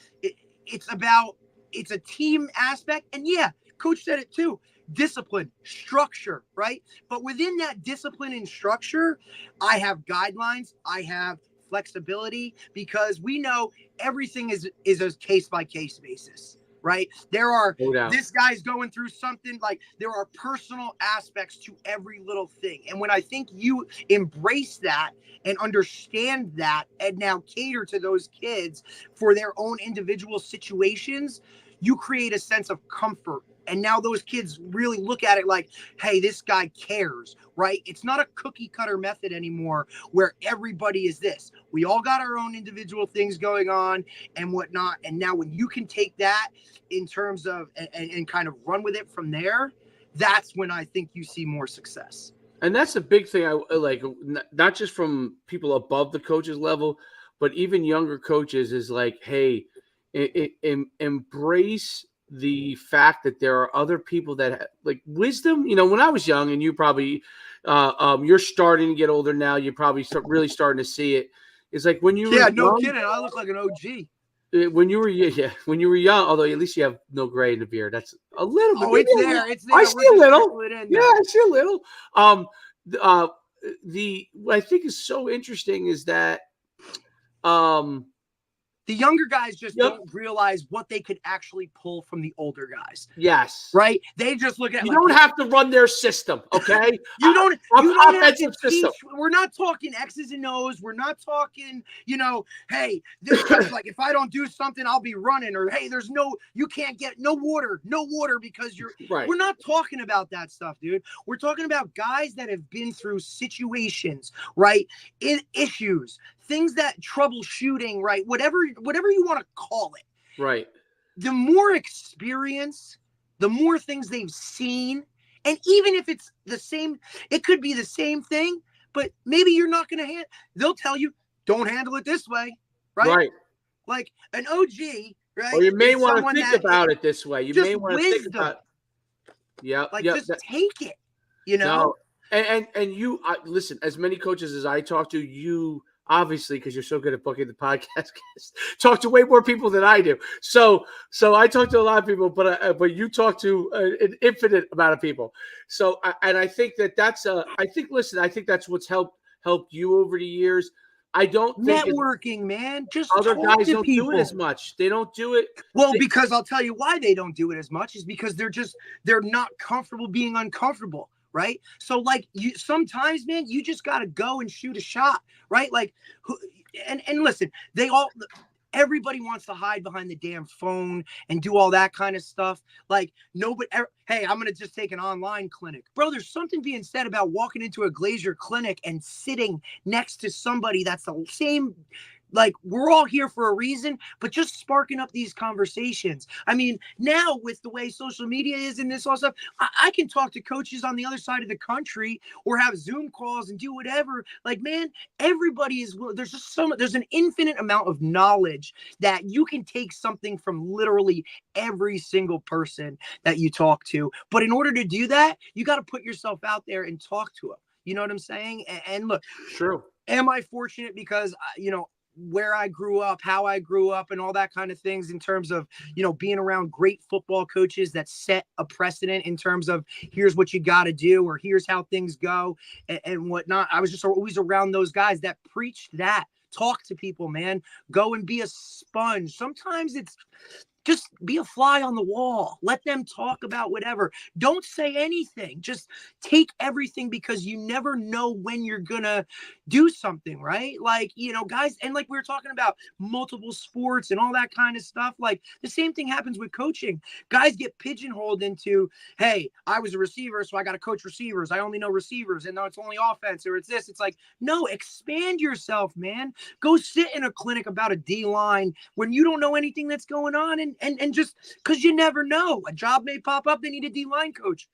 it's a team aspect. And yeah, coach said it too. Discipline, structure, right? But within that discipline and structure, I have guidelines, I have flexibility, because we know everything is a case-by-case basis, right? There are, this guy's going through something, like there are personal aspects to every little thing. And when I think you embrace that and understand that and now cater to those kids for their own individual situations, you create a sense of comfort. And now those kids really look at it like, hey, this guy cares, right? It's not a cookie cutter method anymore where everybody is this. We all got our own individual things going on and whatnot. And now when you can take that in terms of and kind of run with it from there, that's when I think you see more success. And that's a big thing. I like, not just from people above the coaches level, but even younger coaches is like, hey, embrace the fact that there are other people that have, like wisdom. You know, when I was young, and you probably, you're starting to get older now, you're probably really starting to see it. It's like when you were no kidding. I look like an OG. When you were young, although at least you have no gray in the beard. That's a little bit. Oh, it's there. It's there. I see a little. Yeah, I see a little. What I think is so interesting is that the younger guys just don't realize what they could actually pull from the older guys. Yes. Right? They just look at you don't have to run their system, okay? you don't have to teach. We're not talking X's and O's. We're not talking, hey, this guy's like, if I don't do something, I'll be running. Or, hey, you can't get no water because you're right. We're not talking about that stuff, dude. We're talking about guys that have been through situations, right? Issues, things that troubleshooting, right? Whatever you want to call it. Right. The more experience, the more things they've seen. And even if it's the same, it could be the same thing, but maybe you're not going to they'll tell you, don't handle it this way, right? Right. Like an OG, right? Or you may is want to someone think that about it this way. You just may want to think wisdom. about. Yeah. Like Yeah. just take it, you know. No. And you listen. As many coaches as I talk to, you obviously, because you're so good at booking the podcast, talk to way more people than I do. So I talk to a lot of people, but you talk to an infinite amount of people. So I think that's I think that's what's helped you over the years. I don't think Networking, man. Just other talk guys to don't people. do it as much. They don't do it. Well, because I'll tell you why they don't do it as much is because they're not comfortable being uncomfortable, right? So like you sometimes, man, you just got to go and shoot a shot, right? Like and listen, everybody wants to hide behind the damn phone and do all that kind of stuff. Like nobody hey, I'm going to just take an online clinic. Bro, there's something being said about walking into a Glazier clinic and sitting next to somebody that's the same. Like we're all here for a reason, but just sparking up these conversations. I mean, now with the way social media is and this all stuff, I can talk to coaches on the other side of the country or have Zoom calls and do whatever. Like, man, everybody is, there's just there's an infinite amount of knowledge that you can take something from literally every single person that you talk to. But in order to do that, you got to put yourself out there and talk to them. You know what I'm saying? And look, True. Am I fortunate because, where I grew up, how I grew up and all that kind of things in terms of, being around great football coaches that set a precedent in terms of here's what you got to do or here's how things go and whatnot. I was just always around those guys that preached that. Talk to people, man. Go and be a sponge. Sometimes it's just be a fly on the wall. Let them talk about whatever. Don't say anything. Just take everything because you never know when you're going to do something, right? Like, guys, and like we were talking about multiple sports and all that kind of stuff. Like the same thing happens with coaching. Guys get pigeonholed into, hey, I was a receiver, so I got to coach receivers. I only know receivers and now it's only offense or it's this. It's like, no, expand yourself, man. Go sit in a clinic about a D-line when you don't know anything that's going on and just because you never know. A job may pop up, they need a D-line coach.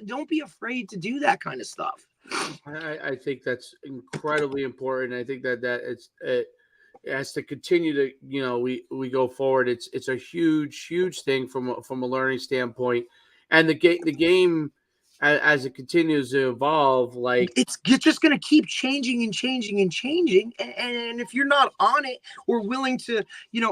Don't be afraid to do that kind of stuff. I think that's incredibly important. I think that it has to continue to, we go forward. It's a huge thing from a learning standpoint, and the game as it continues to evolve, like it's just going to keep changing and changing and changing. And if you're not on it or willing to,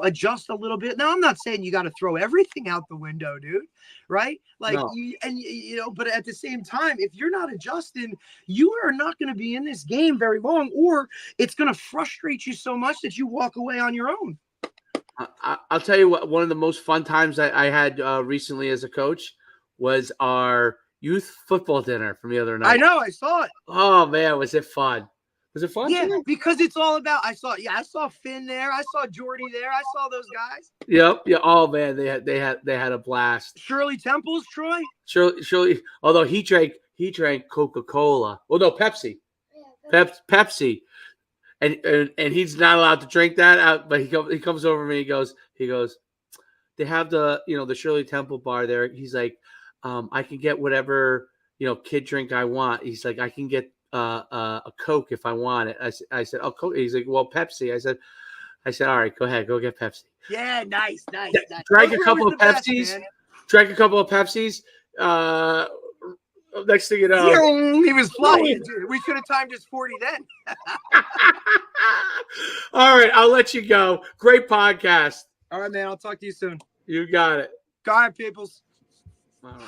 adjust a little bit. Now, I'm not saying you got to throw everything out the window, dude. Right. Like, no. But at the same time, if you're not adjusting, you are not going to be in this game very long, or it's going to frustrate you so much that you walk away on your own. I'll tell you what, one of the most fun times I had recently as a coach was our youth football dinner from the other night. I know, I saw it. Oh man, was it fun? Was it fun? Yeah, because it's all about. I saw Finn there. I saw Jordy there. I saw those guys. Yep. Yeah. Oh man, they had a blast. Shirley Temples, Troy. Shirley. Although he drank Coca-Cola. Well, no, Pepsi. Pepsi. And he's not allowed to drink that. But he comes over to me. He goes. They have the Shirley Temple bar there. He's like, I can get whatever kid drink I want. He's like, I can get a Coke if I want it. I said, oh, Coke. He's like, well, Pepsi. I said, all right, go ahead, go get Pepsi. Yeah, nice. Drank a couple of Pepsis. Drank a couple of Pepsis. Next thing you know, he was flying. Dude. We should have timed his 40 then. All right, I'll let you go. Great podcast. All right, man. I'll talk to you soon. You got it. All right, peoples. All right.